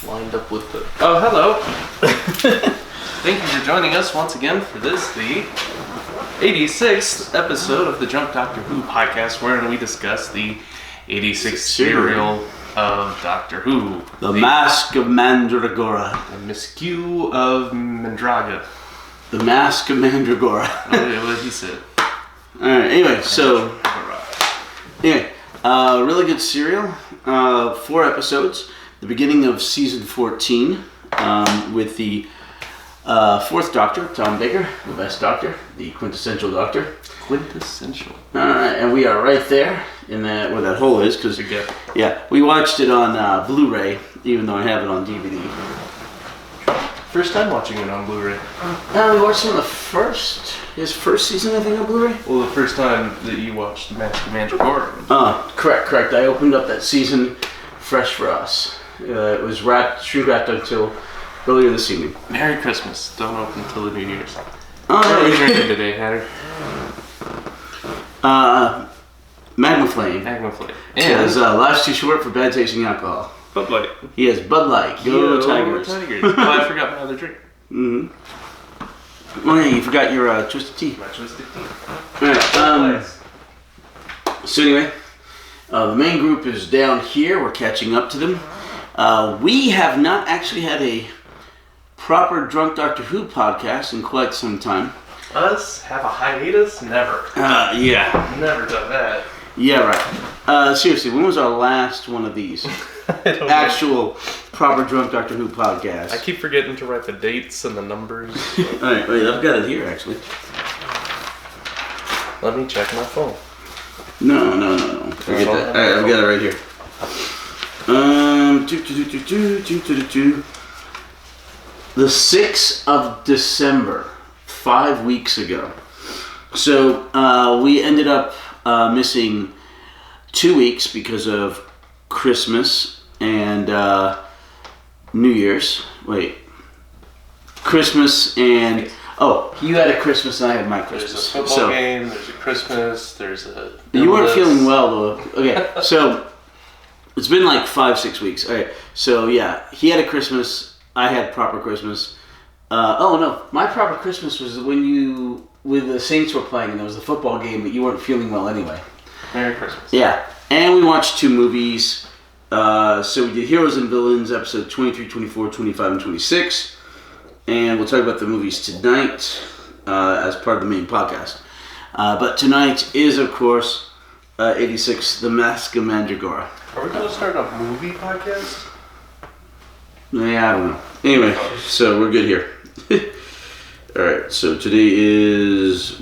lined up with the... Oh, hello. Thank you for joining us once again for this, the 86th episode of the Drunk Doctor Who podcast, wherein we discuss the 86th serial of Doctor Who. The Masque of Mandragora. The Masque of Mandragora. The Masque of Mandragora. What he said. Alright, anyway, really good serial. 4 episodes. The beginning of season 14 with the 4th Doctor, Tom Baker, the best Doctor, the quintessential Doctor. Quintessential. Alright, and we are right there in that where that hole is, because we watched it on Blu-ray, even though I have it on DVD. First time watching it on Blu-ray. We watched it on his first season, I think, on Blu-ray. Well, the first time that you watched Masque of Mandragora. Correct. I opened up that season fresh for us. It was shrink wrapped until earlier this evening. Merry Christmas. Don't open until the New Year's. Oh, what are we drinking today, Hatter? Magma Flame. Magma Flame. Because life's too short for bad tasting alcohol. Bud Light. He has Bud Light. Go Tigers. Oh, I forgot my other drink. Mm-hmm. Oh yeah, you forgot your Twisted Tea. My Twisted Tea. Alright, so anyway, the main group is down here. We're catching up to them. We have not actually had a proper Drunk Doctor Who podcast in quite some time. Us have a hiatus? Never. Yeah. Never done that. Yeah, right. Seriously, when was our last one of these? Actual proper Drunk Doctor Who podcast. I keep forgetting to write the dates and the numbers. Alright, wait, I've got it here actually. Let me check my phone. No. Forget that. Alright, I've got it right here. The 6th of December, 5 weeks ago. So we ended up missing 2 weeks because of Christmas and New Year's. Wait. Christmas and... Oh, you had a Christmas and I had my Christmas. There's a football game, there's a Christmas, there's a... You weren't feeling well though. Okay, so it's been like 5-6 weeks. Okay, so yeah, he had a Christmas, I had proper Christmas. Oh no, my proper Christmas was when the Saints were playing and there was a football game, but you weren't feeling well anyway. Merry Christmas. Yeah, and we watched 2 movies. So we did Heroes and Villains, episode 23, 24, 25, and 26. And we'll talk about the movies tonight as part of the main podcast. But tonight is, of course, 86, The Masque of Mandragora. Are we going to start a movie podcast? Yeah, I don't know. Anyway, so we're good here. Alright, so today is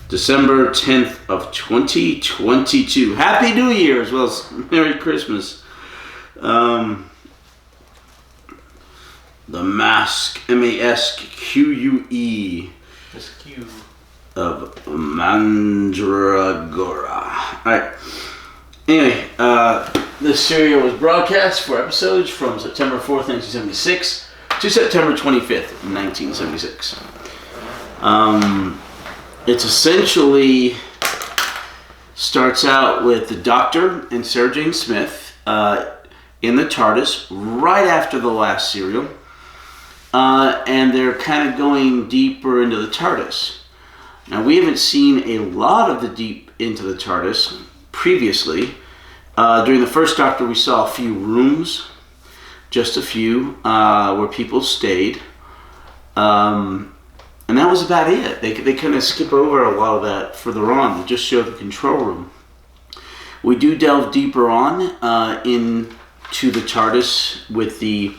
December 10th of 2022. Happy New Year as well as Merry Christmas. The Masque, M-A-S-Q-U-E of Mandragora. Alright. Anyway, this serial was broadcast 4 episodes from September 4th, 1976 to September 25th, 1976. It's essentially starts out with the Doctor and Sarah Jane Smith in the TARDIS right after the last serial. And they're kind of going deeper into the TARDIS. Now, we haven't seen a lot of the deep into the TARDIS previously. During the first Doctor, we saw a few rooms, just a few, where people stayed. And that was about it. They kind of skip over a lot of that further on. They just show the control room. We do delve deeper on into the TARDIS with the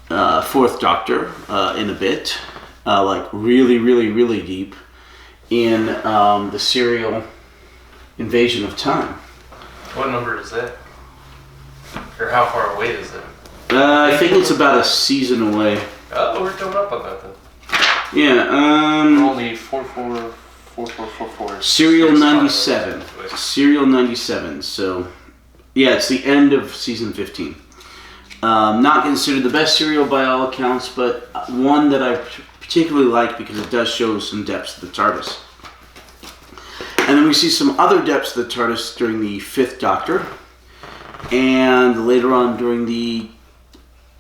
4th Doctor in a bit, like really deep in the serial Invasion of Time. What number is that? Or how far away is it? I think it's about a season away. Oh, we're coming up on that then. Yeah, we're only 4444. Serial 97. Serial 97. So, yeah, it's the end of season 15. Not considered the best serial by all accounts, but one that I particularly like because it does show some depths of the TARDIS. And then we see some other depths of the TARDIS during the 5th Doctor, and later on during the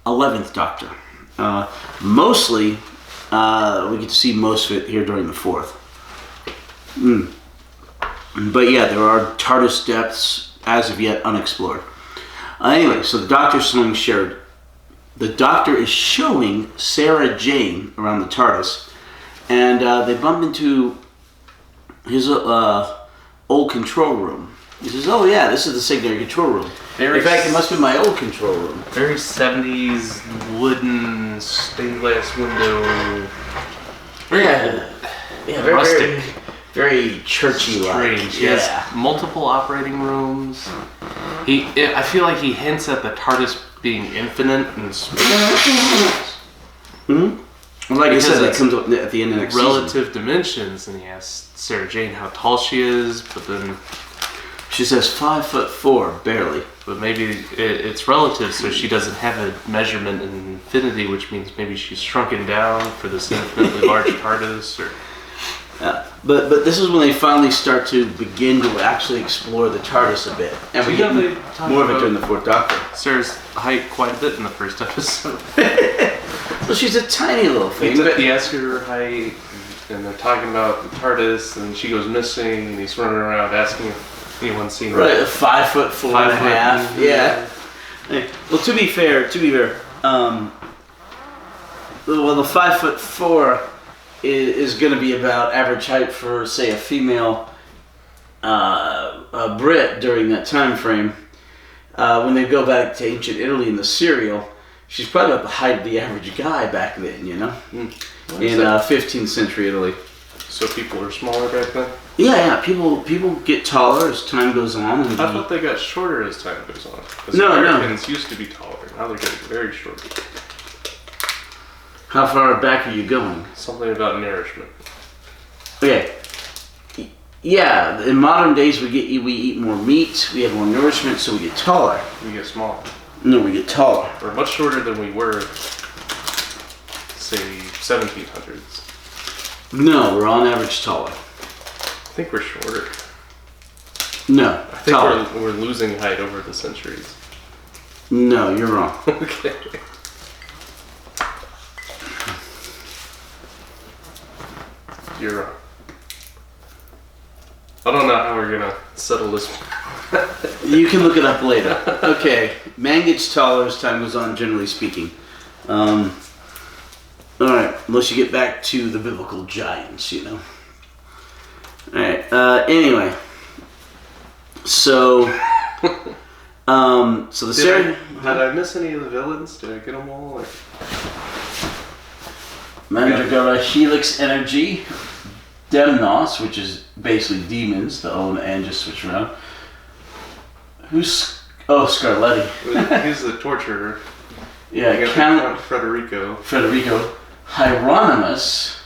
11th Doctor. Mostly, we get to see most of it here during the 4th. But yeah, there are TARDIS depths as of yet unexplored. Anyway, so the Doctor's shared. The Doctor is showing Sarah Jane around the TARDIS, and they bump into his old control room. He says, "Oh yeah, this is the secondary control room. In fact, it must be my old control room." Very 70s wooden stained glass window. Very rustic. Very churchy like. Strange. He has multiple operating rooms. I feel like he hints at the TARDIS being infinite and space. Like I said, that comes up at the end of next relative dimensions, and he asks Sarah Jane how tall she is, but then she says 5'4", barely. But maybe it's relative, so she doesn't have a measurement in infinity, which means maybe she's shrunken down for this infinitely large TARDIS, or. But this is when they finally start to begin to actually explore the TARDIS a bit, and we get more of it during the 4th Doctor. Sarah's height quite a bit in the first episode. Well, she's a tiny little thing. He asks her height, and they're talking about the TARDIS, and she goes missing, and he's running around asking if anyone's seen her. Right, 5'4.5". Yeah. Well, to be fair, well, the 5'4" is going to be about average height for, say, a female Brit during that time frame. When they go back to ancient Italy in the serial, she's probably about the height of the average guy back then, you know? In 15th century Italy. So people are smaller back then? Yeah. People get taller as time goes on. I thought they got shorter as time goes on. Because Americans used to be taller. Now they're getting very short. How far back are you going? Something about nourishment. Okay. Yeah, in modern days we eat more meat, we have more nourishment, so we get taller. We get smaller. No, we get taller. We're much shorter than we were, say, 1700s. No, we're on average taller. I think we're shorter. No, I think we're losing height over the centuries. No, you're wrong. Okay. You're wrong. I don't know how we're gonna settle this. You can look it up later. Okay, man gets taller as time goes on, generally speaking. Alright, unless you get back to the biblical giants, you know. Alright, anyway. So, the Did I miss any of the villains? Did I get them all? Mandragora, Helix Energy, Demnos, which is basically demons, the O and the N just switch around. Scarletti. He's the torturer. Yeah, Count Federico. Hieronymus.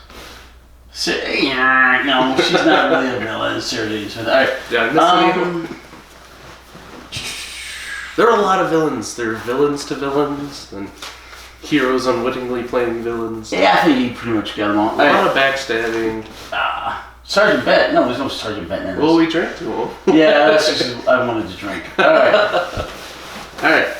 No, she's not really a villain. Sarah Smith. All right. Yeah, I missed there are a lot of villains. There are villains to villains, and heroes unwittingly playing villains. Yeah, I think you pretty much got them all. A lot of backstabbing. Sergeant Bennett. No, there's no Sergeant Bennett in this. Well, we drank too long. Yeah, that's just I wanted to drink. All right.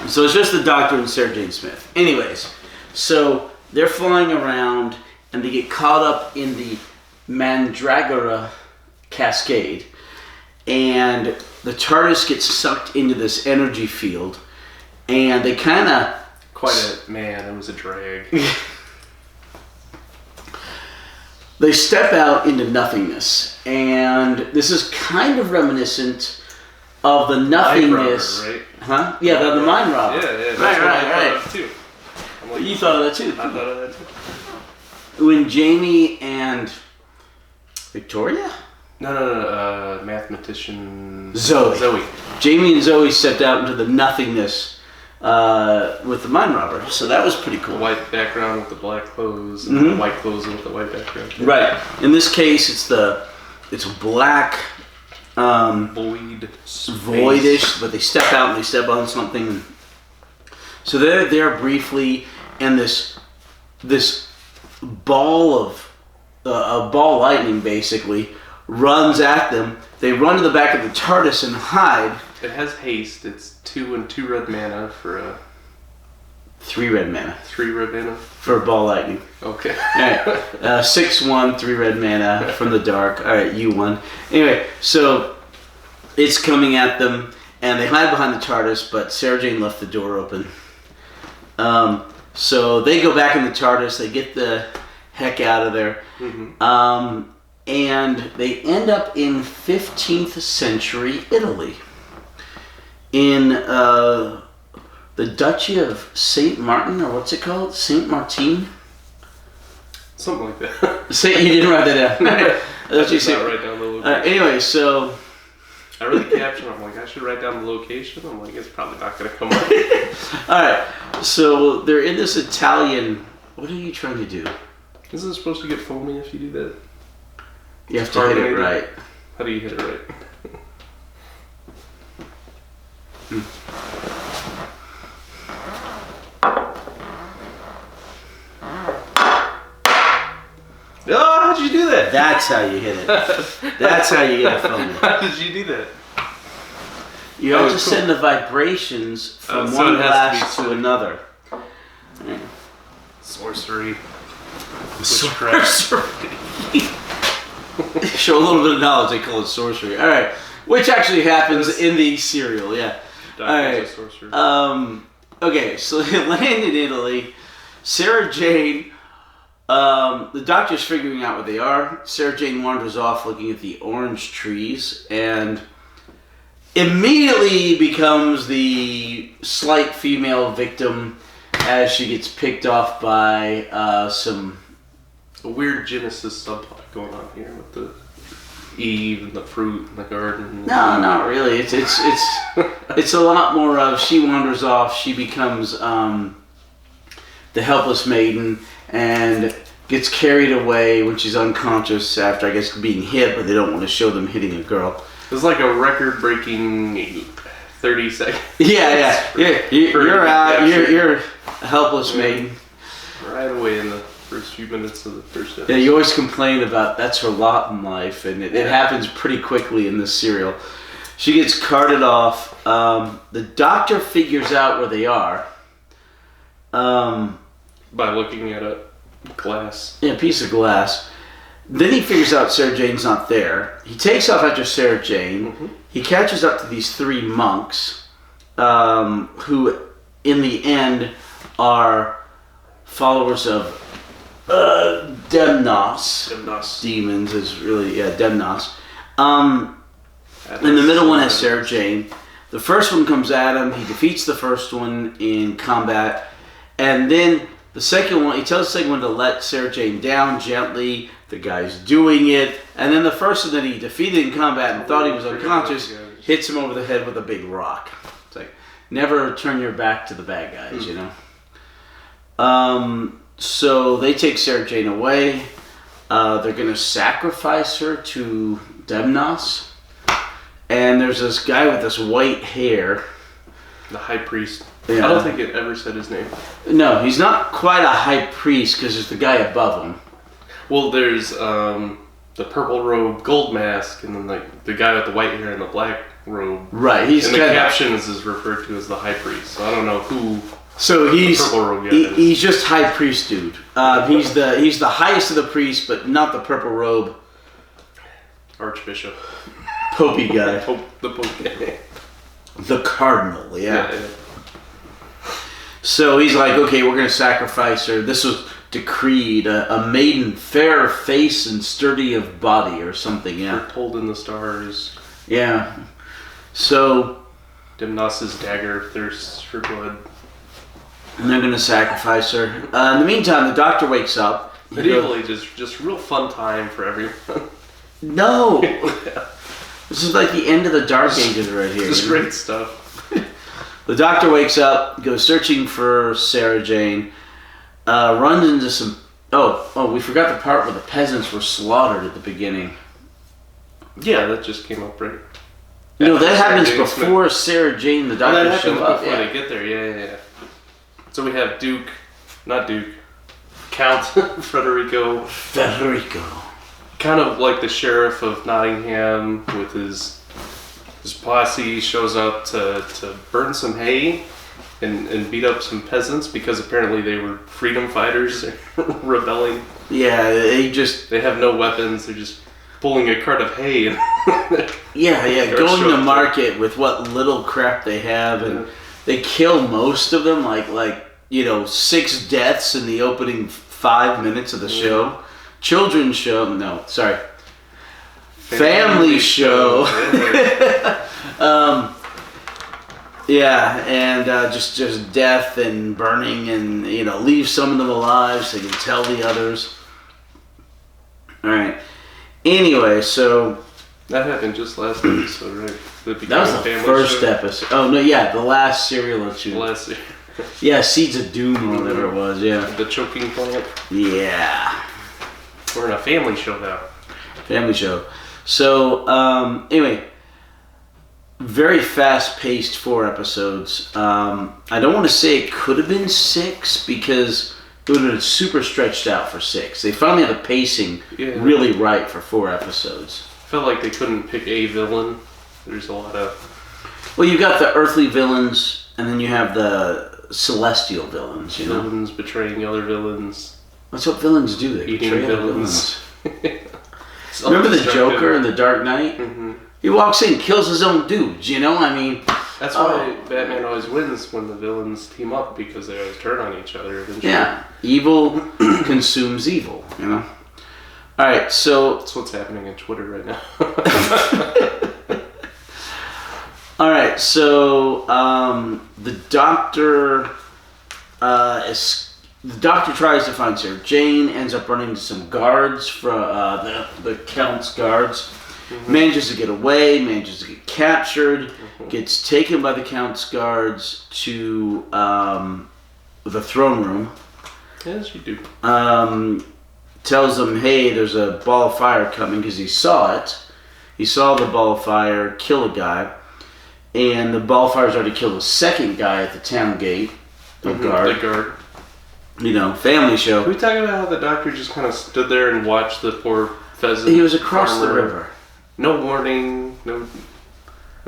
So it's just the Doctor and Sarah Jane Smith. Anyways, so they're flying around and they get caught up in the Mandragora cascade, and the TARDIS gets sucked into this energy field, and they kind of it was a drag. They step out into nothingness, and this is kind of reminiscent of the nothingness. Mind robber, right? Huh? Yeah, the mind robber. Yeah. Right. Too. You thought of that too. I thought of that too. When Jamie and Victoria? No. Mathematician Zoe. Jamie and Zoe stepped out into the nothingness with the mind robber, so that was pretty cool. The white background with the black clothes, and the white clothes with the white background. Right. In this case, it's black, voidish, but they step out and they step on something. So they're there briefly, and this ball of lightning basically runs at them. They run to the back of the TARDIS and hide. It has haste. It's 2 and 2 red mana for a 3 red mana. 3 red mana? For ball lightning. Okay. Alright. 6/1, 3 red mana from the dark. Alright, you won. Anyway, so it's coming at them, and they hide behind the TARDIS, but Sarah Jane left the door open. So they go back in the TARDIS, they get the heck out of there, and they end up in 15th century Italy. In the Duchy of St. Martin, or what's it called? St. Martin? Something like that. You didn't write that down. I did not write down the location. Anyway, so... I really captured. I'm like, I should write down the location. I'm like, it's probably not going to come up. Alright, so they're in this Italian... What are you trying to do? Isn't it supposed to get foamy if you do that? You have to hit it right. How do you hit it right? Oh, how'd you do that? That's how you hit it. That's how you get it foamy. How did you do that? You have to send the vibrations from so one it has glass to be to another. Sorcery. Sorcery. Show a little bit of knowledge, they call it sorcery. Alright. Which actually happens in the serial, yeah. Alright. Okay, so they land in Italy. Sarah Jane, the doctor's figuring out where they are. Sarah Jane wanders off looking at the orange trees and immediately becomes the slight female victim as she gets picked off by some... A weird Genesis subplot going on here with the Eve and the fruit and the garden. No, not really. It's it's a lot more of she wanders off, she becomes the helpless maiden and gets carried away when she's unconscious after, I guess, being hit, but they don't want to show them hitting a girl. It's like a record-breaking 30 seconds. Yeah. You're out. You're a helpless maiden. Right away in the first few minutes of the first episode. Yeah, you always complain about that's her lot in life, and it happens pretty quickly in this serial. She gets carted off. The doctor figures out where they are. By looking at a glass. Yeah, a piece of glass. Then he figures out Sarah Jane's not there. He takes off after Sarah Jane. He catches up to these 3 monks, who, in the end, are followers of Demnos. Demons is really, Demnos. And the middle one has Sarah Jane. The first one comes at him. He defeats the first one in combat. And then the second one, he tells the second one to let Sarah Jane down gently. The guy's doing it. And then the first one that he defeated in combat and thought he was unconscious hits him over the head with a big rock. It's like, never turn your back to the bad guys, you know? So they take Sarah Jane away. They're going to sacrifice her to Demnos. And there's this guy with this white hair. The high priest. Yeah. I don't think it ever said his name. No, he's not quite a high priest because there's the guy above him. Well, there's the purple robe gold mask, and then the guy with the white hair and the black robe. Right, he's and the captions is referred to as the high priest. So I don't know who. So he's the purple robe is. He's just high priest dude. He's the highest of the priests, but not the purple robe. Archbishop. Popey guy. The Pope guy. The cardinal, yeah. So he's like, okay, we're going to sacrifice her. This was decreed, a maiden fair of face and sturdy of body or something, yeah. Foretold in the stars. Yeah. So... Demnos' dagger thirsts for blood. And they're going to sacrifice her. In the meantime, the doctor wakes up. Medieval Ages, just real fun time for everyone. No! This is like the end of the Dark Ages right here. This is great stuff. The doctor wakes up, goes searching for Sarah Jane, runs into some... Oh, we forgot the part where the peasants were slaughtered at the beginning. Yeah, that just came up right. No, that happens before Sarah Jane and the doctor show up. Before they get there, yeah. So we have Count Federico. Kind of like the sheriff of Nottingham with his posse shows up to burn some hay and beat up some peasants because apparently they were freedom fighters rebelling. Yeah, they have no weapons. They're just pulling a cart of hay. And going to market with what little crap they have, and they kill most of them. Like 6 deaths in the opening 5 minutes of the show. Children's show. No, sorry. Family show. Just death and burning, and leave some of them alive so they can tell the others. All right. Anyway, so that happened just last episode, right? That was the first episode. Oh no, yeah, the last serial or two. Yeah, Seeds of Doom or whatever it was. Yeah. The choking plant. Yeah. We're in a family show now. Family show. So anyway. Very fast-paced 4 episodes. I don't want to say it could have been 6 because it would have been super stretched out for 6. They finally had the pacing really right for 4 episodes. I felt like they couldn't pick a villain. There's a lot of... Well, you got the earthly villains, and then you have the celestial villains, Villains betraying other villains. That's what villains do. They eating betray villains. Remember the Joker in The Dark Knight? Mm-hmm. He walks in, kills his own dudes, That's why Batman always wins when the villains team up, because they always turn on each other eventually. Yeah, evil consumes evil, Alright, so... That's what's happening in Twitter right now. Alright, so the Doctor tries to find Sarah Jane, ends up running into some guards, from the Count's guards. Mm-hmm. Manages to get away, manages to get captured, gets taken by the Count's guards to the throne room. Yes, you do. Tells them, hey, there's a ball of fire coming, because he saw it. He saw the ball of fire kill a guy, and the ball of fire's already killed a second guy at the town gate. The guard. Family show. Can we talk about how the Doctor just kind of stood there and watched the poor pheasant? He was across the river. No warning, no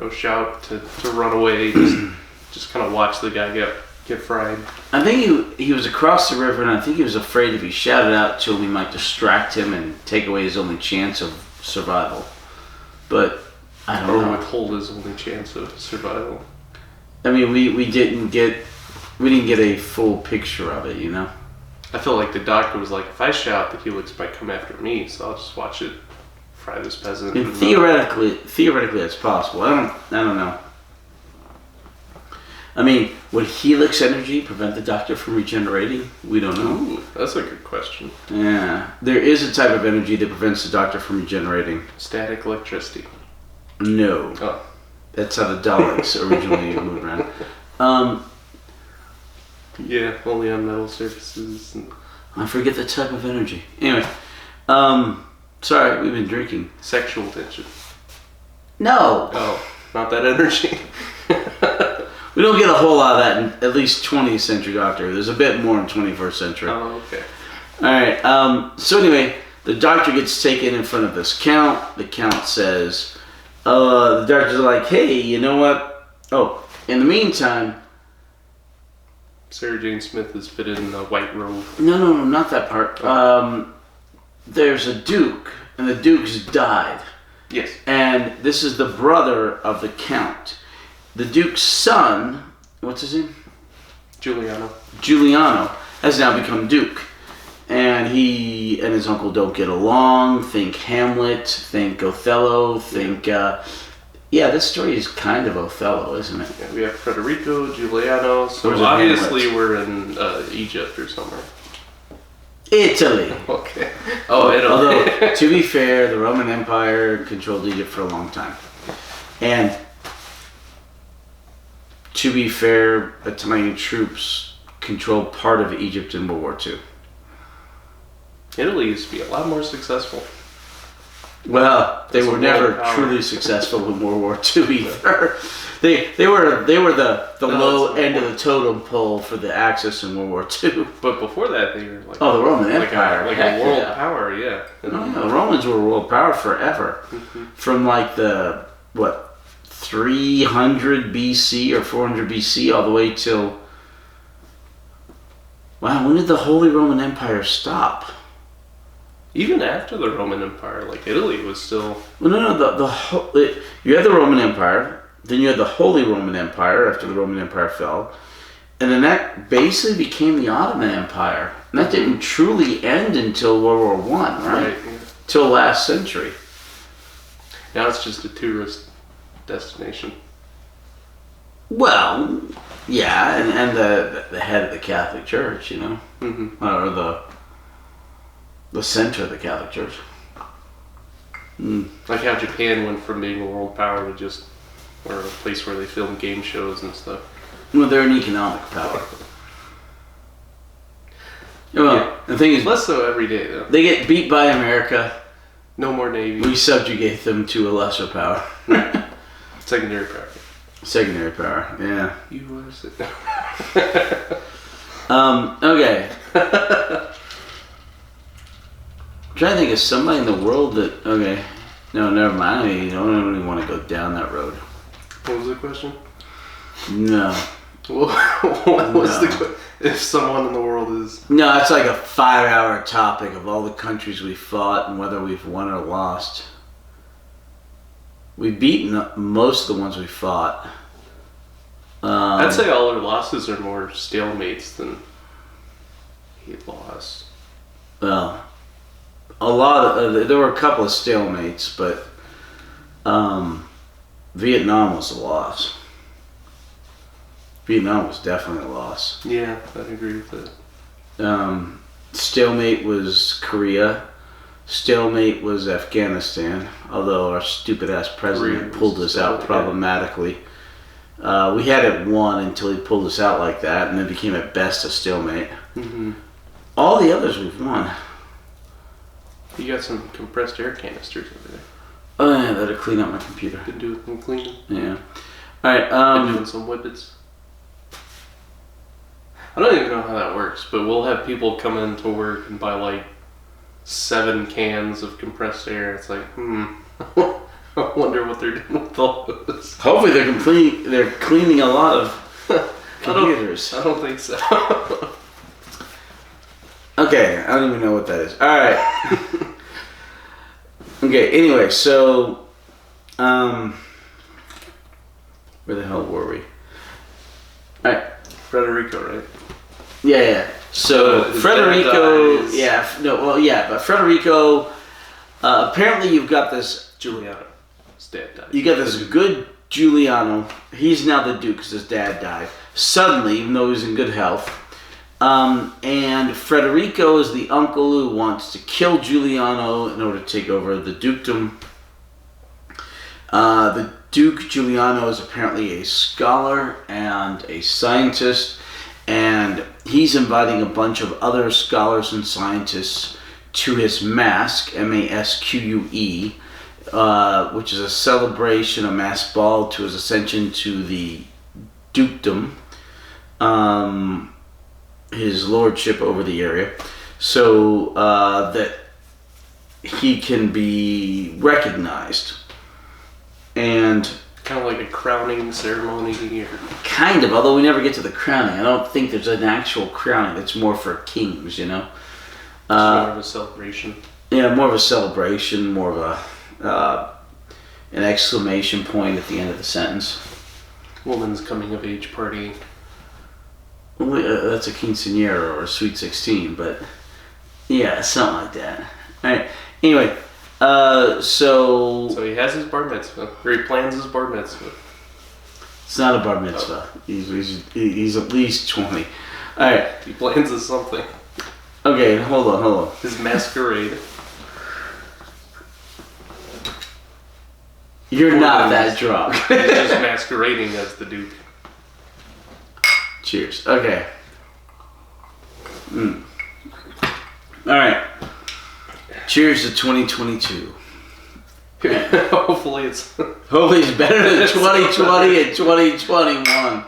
shout to run away. Just kind of watch the guy get fried. I think he was across the river, and I think he was afraid if he shouted out to him, he might distract him and take away his only chance of survival. But I don't know. Or withhold his only chance of survival. I mean, we didn't get a full picture of it, I feel like the Doctor was like, if I shout, the Helix might come after me, so I'll just watch it fry this peasant. And theoretically, it's possible. I don't know. I mean, would Helix energy prevent the Doctor from regenerating? We don't know. Ooh, that's a good question. Yeah, there is a type of energy that prevents the Doctor from regenerating. Static electricity. No. Oh. That's how the Daleks originally moved around. Yeah, only on metal surfaces. I forget the type of energy. Anyway, sorry, we've been drinking. Sexual tension. No. Oh, not that energy. We don't get a whole lot of that in at least 20th century Doctor. There's a bit more in 21st century. Oh, okay. Alright, so anyway, the Doctor gets taken in front of this Count. The Count says, the Doctor's like, hey, you know what? Oh, in the meantime... Sarah Jane Smith is fitted in a white robe. No, not that part. There's a Duke, and the Duke's died. Yes. And this is the brother of the Count. The Duke's son, what's his name? Giuliano has now become Duke. And he and his uncle don't get along. Think Hamlet, think Othello, think... this story is kind of Othello, isn't it? Yeah, we have Federico, Giuliano, so obviously we're in Egypt or somewhere. Italy. Okay. Oh, Italy. Although, to be fair, the Roman Empire controlled Egypt for a long time. And... to be fair, Italian troops controlled part of Egypt in World War II. Italy used to be a lot more successful. Well, they were never truly successful in World War II either. They were the low end of the totem pole for the Axis in World War II. But before that, they were like the Roman Empire, like a world power, yeah. The Romans were world power forever, from like the 300 BC or 400 BC all the way till Wow, when did the Holy Roman Empire stop? Even after the Roman Empire, like Italy was still... Well, no, you had the Roman Empire, then you had the Holy Roman Empire after the Roman Empire fell, and then that basically became the Ottoman Empire. And that didn't truly end until World War I, right? Yeah. Till last century. Now it's just a tourist destination. Well, yeah, and the head of the Catholic Church, you know, or the center of the Catholic Church. Like how Japan went from being a world power to just or a place where they film game shows and stuff. Well, they're an economic power. Well, the thing is, less so every day though. They get beat by America. No more navy. We subjugate them to a lesser power. Secondary power. Secondary power, yeah. USA. Okay. I'm trying to think of somebody in the world that. Okay. No, never mind. I don't even want to go down that road. What was the question? No. What was the question? If someone in the world is... No, it's like a 5-hour topic of all the countries we fought and whether we've won or lost. We've beaten most of the ones we fought. I'd say all our losses are more stalemates than hate loss. Well, a lot of there were a couple of stalemates, but Vietnam was a loss. Vietnam was definitely a loss. Yeah, I'd agree with that. Stalemate was Korea. Stalemate was Afghanistan, although our stupid ass president pulled us out problematically. We had it won until he pulled us out like that, and then became at best a stalemate. Mm-hmm. All the others we've won. You got some compressed air canisters over there. Oh yeah, that'll clean up my computer. Been doing some cleaning. Yeah. Alright, Been doing some whippets. I don't even know how that works, but we'll have people come in to work and buy like 7 cans of compressed air. It's like, I wonder what they're doing with all those. Hopefully they're cleaning a lot of computers. I don't think so. Okay, I don't even know what that is. Alright. Okay, anyway, so where the hell were we? Alright. Frederico, right? Yeah. So Frederico, but Frederico. Apparently, you've got this Giuliano. His dad died. You got this good Giuliano. He's now the Duke because his dad died suddenly, even though he was in good health. And Frederico is the uncle who wants to kill Giuliano in order to take over the dukedom. The Duke Giuliano is apparently a scholar and a scientist, and he's inviting a bunch of other scholars and scientists to his Masque, Masque, which is a celebration, a mass ball to his ascension to the dukedom, his lordship over the area, so that he can be recognized. And kind of like a crowning ceremony or... Kind of, although we never get to the crowning. I don't think there's an actual crowning. It's more for kings, you know? It's more of a celebration. Yeah, more of a celebration, more of a an exclamation point at the end of the sentence. Woman's coming of age party. Well, that's a quinceañera or a sweet 16, but yeah, something like that. Alright, anyway, so he has his bar mitzvah, or he plans his bar mitzvah. It's not a bar mitzvah. Oh. He's at least 20. Alright. He plans as something. Okay, hold on. His masquerade. You're not that drunk. He's just masquerading as the Duke. Cheers. Okay. Alright. Cheers to 2022. Hopefully it's better than 2020 and 2021.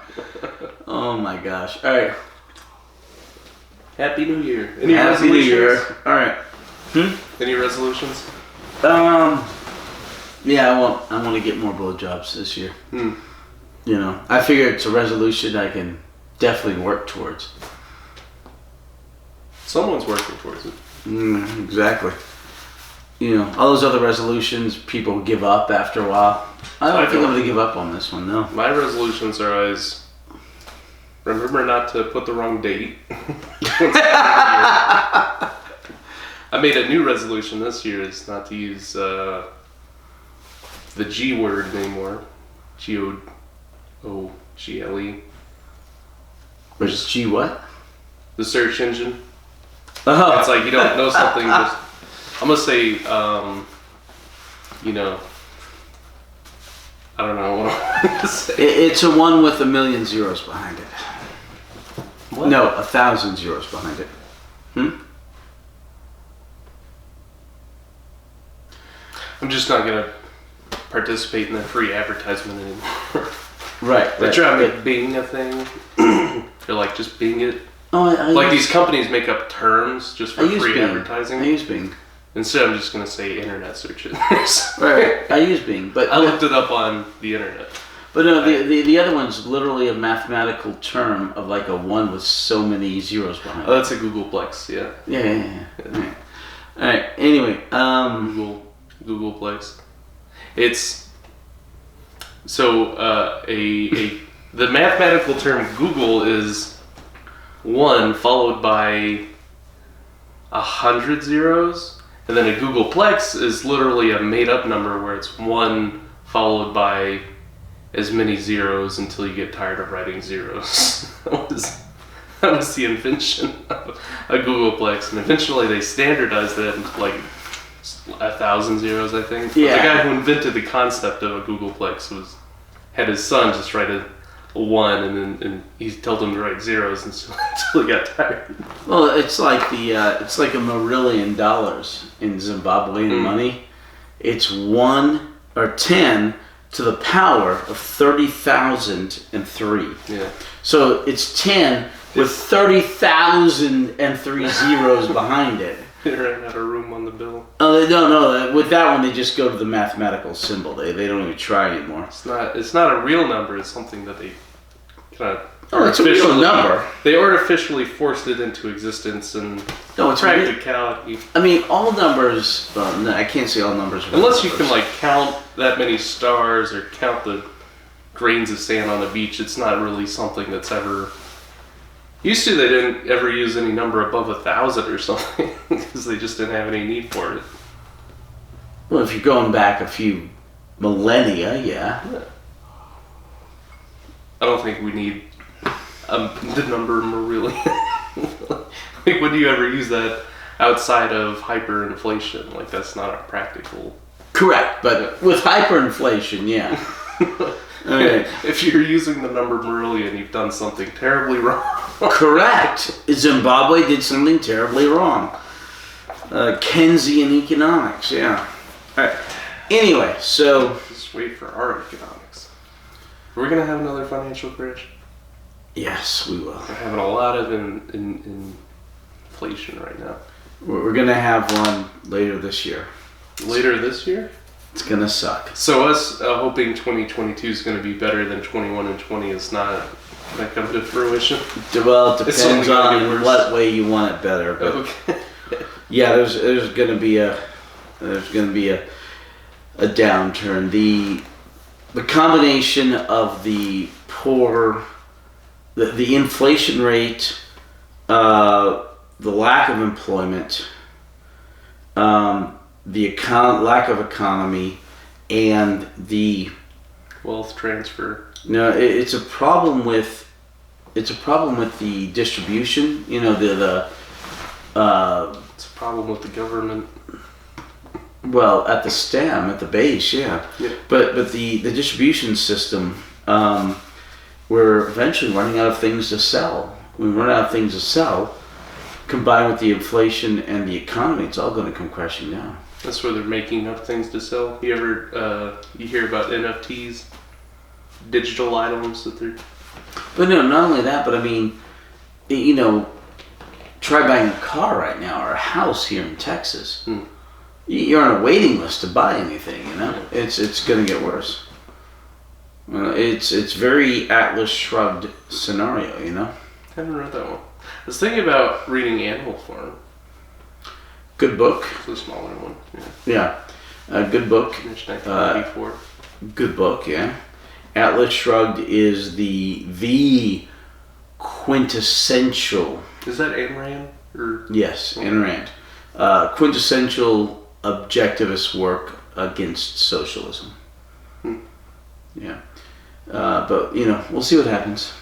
Oh my gosh. Alright. Happy New Year. Any Happy New Year. Alright. Any resolutions? Yeah, I want to get more blowjobs this year. You know, I figure it's a resolution I can definitely work towards. Someone's working towards it. Exactly. All those other resolutions, people give up after a while. I don't think I'm going to give up on this one, no. My resolutions are always remember not to put the wrong date. I made a new resolution this year is not to use the G word anymore. G-O-O-G-L-E. Which is G what? The search engine. Oh. It's like you don't know something. Just, I'm going to say, I don't know what I'm going to say. It's a one with 1,000,000 zeros behind it. What? No, 1,000 zeros behind it. I'm just not going to participate in the free advertisement anymore. Right. They're trying to make Bing a thing. They're like, just Bing it. Oh, these companies make up terms just for free advertising. I use Bing. Instead, I'm just going to say internet search engines. Right. I use Bing, but I looked it up on the internet. But no, the other one's literally a mathematical term of like a one with so many zeros behind it. Oh, that's a Googleplex, yeah. Yeah. All right. Anyway, Googleplex. It's so the mathematical term Google is 1 followed by 100 zeros, and then a Googleplex is literally a made-up number where it's 1 followed by as many zeros until you get tired of writing zeros. That was the invention of a Googleplex, and eventually they standardized that into like 1,000 zeros, I think. Yeah. But the guy who invented the concept of a Googleplex had his son just write a 1, and he told him to write zeros until he got tired. well, it's like it's like $1 million in Zimbabwean money. It's 1 or 10 to the power of 30,003. Yeah. So it's 10 with 30,003 zeros behind it. They ran out of room on the bill. Oh, no. With that one, they just go to the mathematical symbol. They don't even try anymore. It's not a real number. It's something that they kind of it's a real number. They artificially forced it into existence and it's practicality. I mean, all numbers. Well, no, I can't say all numbers. Are Unless you numbers. can count that many stars or count the grains of sand on the beach, it's not really something that's ever. Used to, they didn't ever use any number above 1,000 or something because they just didn't have any need for it. Well, if you're going back a few millennia, yeah. I don't think we need the number really. When do you ever use that outside of hyperinflation? That's not a practical. Correct, but with hyperinflation, yeah. Okay. If you're using the number Marillion, you've done something terribly wrong. Correct. Zimbabwe did something terribly wrong. Keynesian economics, yeah. All right. Anyway, so just wait for our economics. Are we gonna have another financial crash? yes, we will. We're having a lot of inflation right now. We're gonna have one later this year. Later this year? It's gonna suck. So us hoping 2022 is going to be better than 21 and 20 is not going to come to fruition. Well, it It's only depends gonna on get worse. what way you want it better. But Okay. yeah, there's gonna be a downturn. The combination of the poor, the inflation rate, the lack of employment, lack of economy, and the Wealth transfer. it's a problem with the distribution. It's a problem with the government. Well, at the stem, at the base, yeah. But the distribution system, we're eventually running out of things to sell. When we run out of things to sell, combined with the inflation and the economy, it's all going to come crashing down. That's where they're making up things to sell. You ever you hear about NFTs, digital items that they're. But no, not only that, but I mean, try buying a car right now or a house here in Texas. You're on a waiting list to buy anything. It's going to get worse. It's very Atlas Shrugged scenario. Haven't read that one. I was thinking about reading Animal Farm. Good book. It's a smaller one. Yeah. Good book. Finished 1984. Good book, yeah. Atlas Shrugged is the quintessential... Is that Ayn Rand? Or... Yes, Ayn Rand. Quintessential objectivist work against socialism. Yeah. But, we'll see what happens.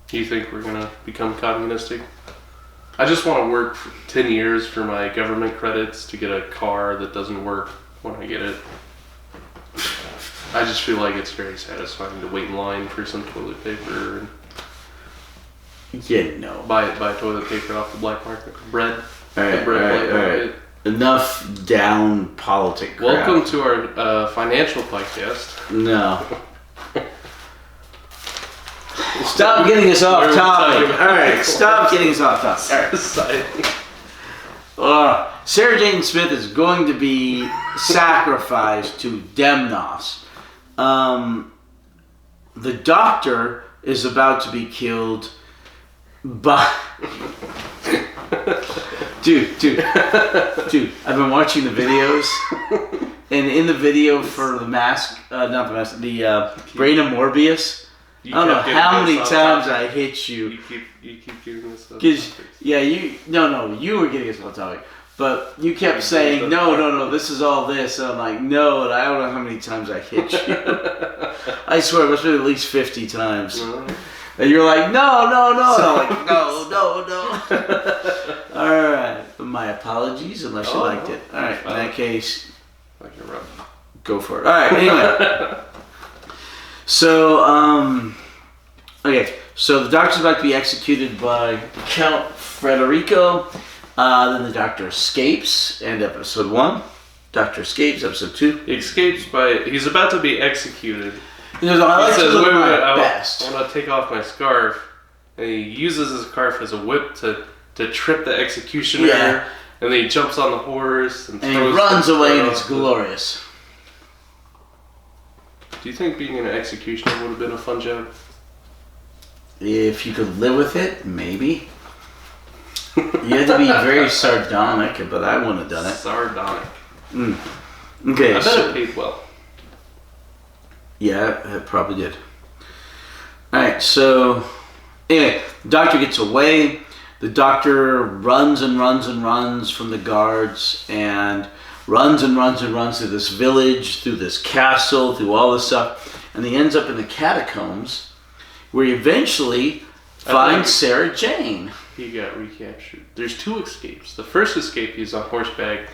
Do you think we're going to become communistic? I just want to work for 10 years for my government credits to get a car that doesn't work when I get it. I just feel like it's very satisfying to wait in line for some toilet paper and buy toilet paper off the black market. Bread. All right. Enough down politic crap. Welcome to our financial podcast. No. Stop getting us off topic. All right, stop getting us off topic. All right. Sarah Jane Smith is going to be sacrificed to Demnos. The Doctor is about to be killed by... Dude, I've been watching the videos, and in the video for the Masque, the Brain of Morpheus, I don't know how many times I hit you. You keep giving us stuff. You were getting us off topic. But you kept saying, no, this is all this. And I'm like, no, and I don't know how many times I hit you. I swear, it must have been at least 50 times. And you're like, no. And I'm like, no. All right. My apologies, unless you liked it. All right, in that case, go for it. All right, anyway. So, so the Doctor's about to be executed by Count Frederico. Then the Doctor escapes, and episode 1. Doctor escapes, episode 2. He's about to be executed. He says, I want to take off my scarf. And he uses his scarf as a whip to trip the executioner. Yeah. And then he jumps on the horse. And he runs away, and it's glorious. Do you think being an executioner would have been a fun job? If you could live with it, maybe. You had to be very sardonic, but I wouldn't have done it. Sardonic. Okay, I bet it paid well. Yeah, it probably did. Alright, so... Anyway, the Doctor gets away. The Doctor runs from the guards, and runs through this village, through this castle, through all this stuff. And he ends up in the catacombs, where he eventually finds Sarah Jane. He got recaptured. There's 2 escapes. The first escape, he's on horseback,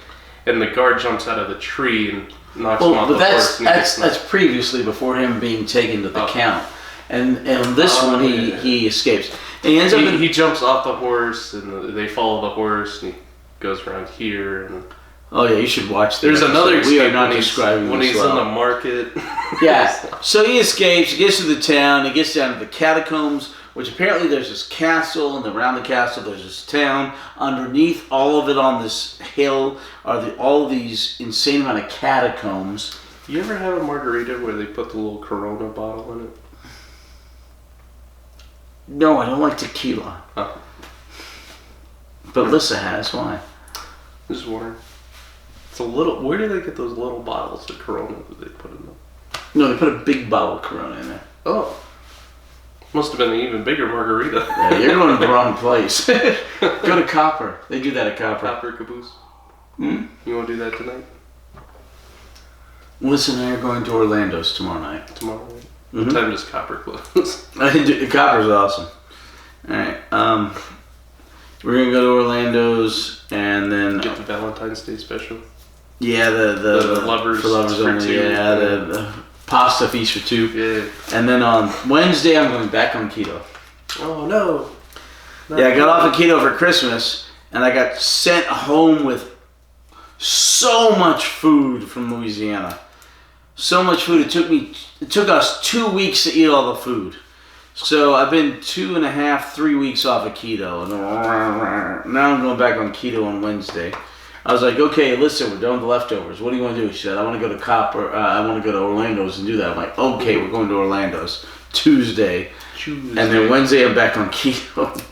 and the guard jumps out of the tree and knocks him off the horse. That's previously, before him being taken to the Count. And this one, he escapes. And he ends up he jumps off the horse, and they follow the horse, and he goes around here. And oh yeah, you should watch this. There's another escape. We are not describing when he's in the market. Yeah. So he escapes. He gets to the town. He gets down to the catacombs, which apparently there's this castle, and around the castle there's this town. Underneath all of it on this hill are all these insane amount of catacombs. You ever have a margarita where they put the little Corona bottle in it? No, I don't like tequila. Oh. But Lissa has. Why? Just wondering. It's a little. Where do they get those little bottles of Corona that they put in them? No, they put a big bottle of Corona in there. Oh. Must have been an even bigger margarita. Yeah, you're going to the wrong place. Go to Copper. They do that at Copper. Copper Caboose. Hmm? You want to do that tonight? Listen, they're going to Orlando's tomorrow night. Tomorrow night? What time does Copper close? Copper's awesome. Alright, we're going to go to Orlando's, and then... Get the Valentine's Day special. Yeah, the lovers for lovers for only. 2. Yeah, the pasta feast for 2. Yeah. And then on Wednesday, I'm going back on keto. Oh, no. Yeah, I got off of keto for Christmas, and I got sent home with so much food from Louisiana. So much food. It took us 2 weeks to eat all the food. So I've been 2.5, 3 weeks off of keto. And now I'm going back on keto on Wednesday. I was like, okay, listen, we're done with the leftovers. What do you want to do? She said, I want to go to Copper. I want to go to Orlando's and do that. I'm like, okay, we're going to Orlando's. Tuesday. And then Wednesday I'm back on keto.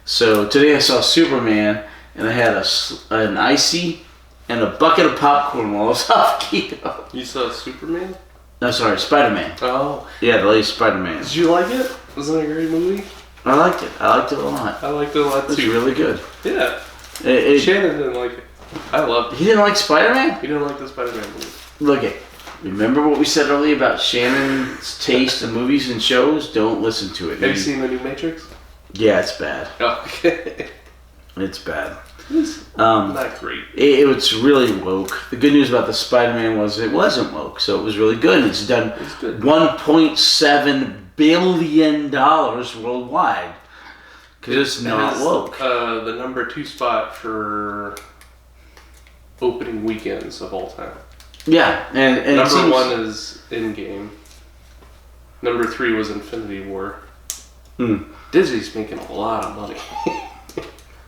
So today I saw Superman, and I had an icy and a bucket of popcorn while I was off keto. You saw Superman? No, sorry, Spider-Man. Oh. Yeah, the latest Spider-Man. Did you like it? Wasn't it a great movie? I liked it. I liked it a lot. I liked it a lot too. It was really good. Yeah. Shannon didn't like it. I loved it. He didn't like Spider-Man? He didn't like the Spider-Man movie. Look it. Remember what we said earlier about Shannon's taste in movies and shows? Don't listen to it. Have you seen the new Matrix? Yeah, it's bad. Okay. It's bad. It's not great. It was really woke. The good news about the Spider-Man was it wasn't woke, so it was really good. It's done $1.7 billion worldwide. Because it's not woke. The number 2 spot for opening weekends of all time. Yeah, and number 1 is Endgame. Number 3 was Infinity War. Disney's making a lot of money.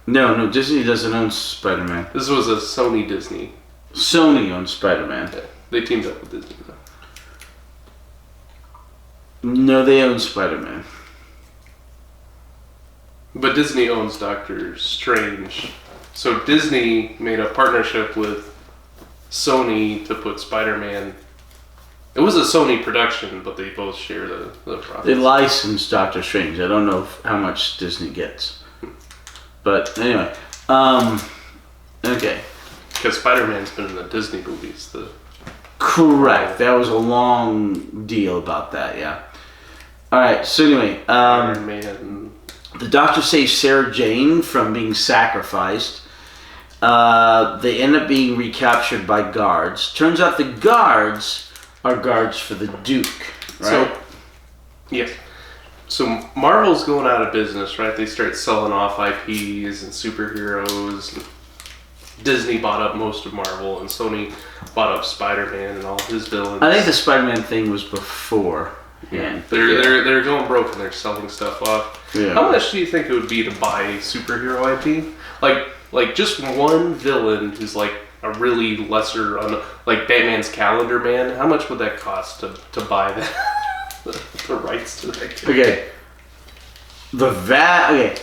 No, Disney doesn't own Spider-Man. This was a Sony Disney. Sony owns Spider-Man. Yeah, they teamed up with Disney. No, they own Spider-Man. But Disney owns Doctor Strange. So Disney made a partnership with Sony to put Spider-Man. It was a Sony production, but they both share the profits. They licensed Doctor Strange. I don't know how much Disney gets. But anyway, okay. Because Spider-Man's been in the Disney movies. Correct. That was a long deal about that, yeah. Alright, so anyway, Iron Man. The Doctor saves Sarah Jane from being sacrificed. They end up being recaptured by guards. Turns out the guards are guards for the Duke, right? So, yes. So Marvel's going out of business, right? They start selling off IPs and superheroes. Disney bought up most of Marvel, and Sony bought up Spider-Man and all his villains. I think the Spider-Man thing was before. Yeah. They're going broke and they're selling stuff off. Yeah. How much do you think it would be to buy a superhero IP? Like just one villain who's like a really lesser, like Batman's Calendar Man. How much would that cost to buy that? The rights to that character. Okay. Okay.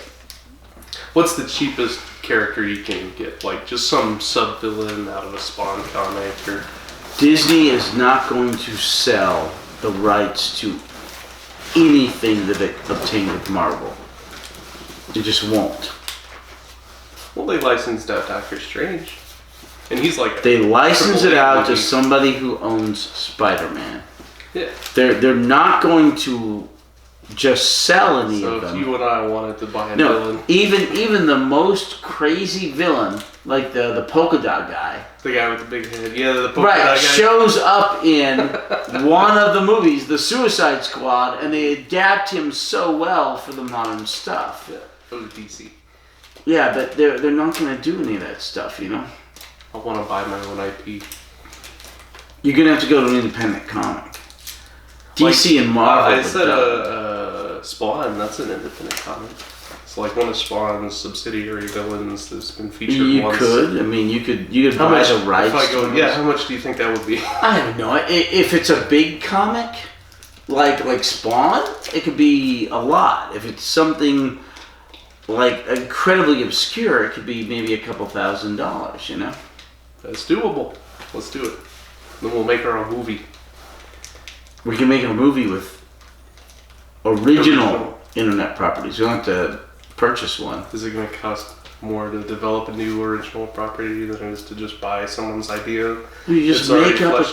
What's the cheapest character you can get? Like just some sub-villain out of a Spawn comic or... Disney is not going to sell the rights to anything that it obtained with Marvel. It just won't. Well, they licensed out Doctor Strange. And he's like... They license it out to somebody who owns Spider-Man. Yeah. They're not going to just sell any of them. So if you and I wanted to buy a villain... Even the most crazy villain, like the polka dot guy... The guy with the big head. Yeah, the polka dot guy. Shows up in one of the movies, The Suicide Squad, and they adapt him so well for the modern stuff. Yeah, from DC. Yeah, but they're not going to do any of that stuff, you know? I want to buy my own IP. You're going to have to go to an independent comic. DC and Marvel. I said Spawn, that's an independent comic. It's like one of Spawn's subsidiary villains that's been featured once. You could buy the rights. How much do you think that would be? I don't know. If it's a big comic, like Spawn, it could be a lot. If it's something like incredibly obscure, it could be maybe a couple $1,000s, you know? That's doable. Let's do it. Then we'll make our own movie. We can make a movie with original internet properties. We don't have to purchase one. Is it going to cost more to develop a new original property than it is to just buy someone's idea? You just make up a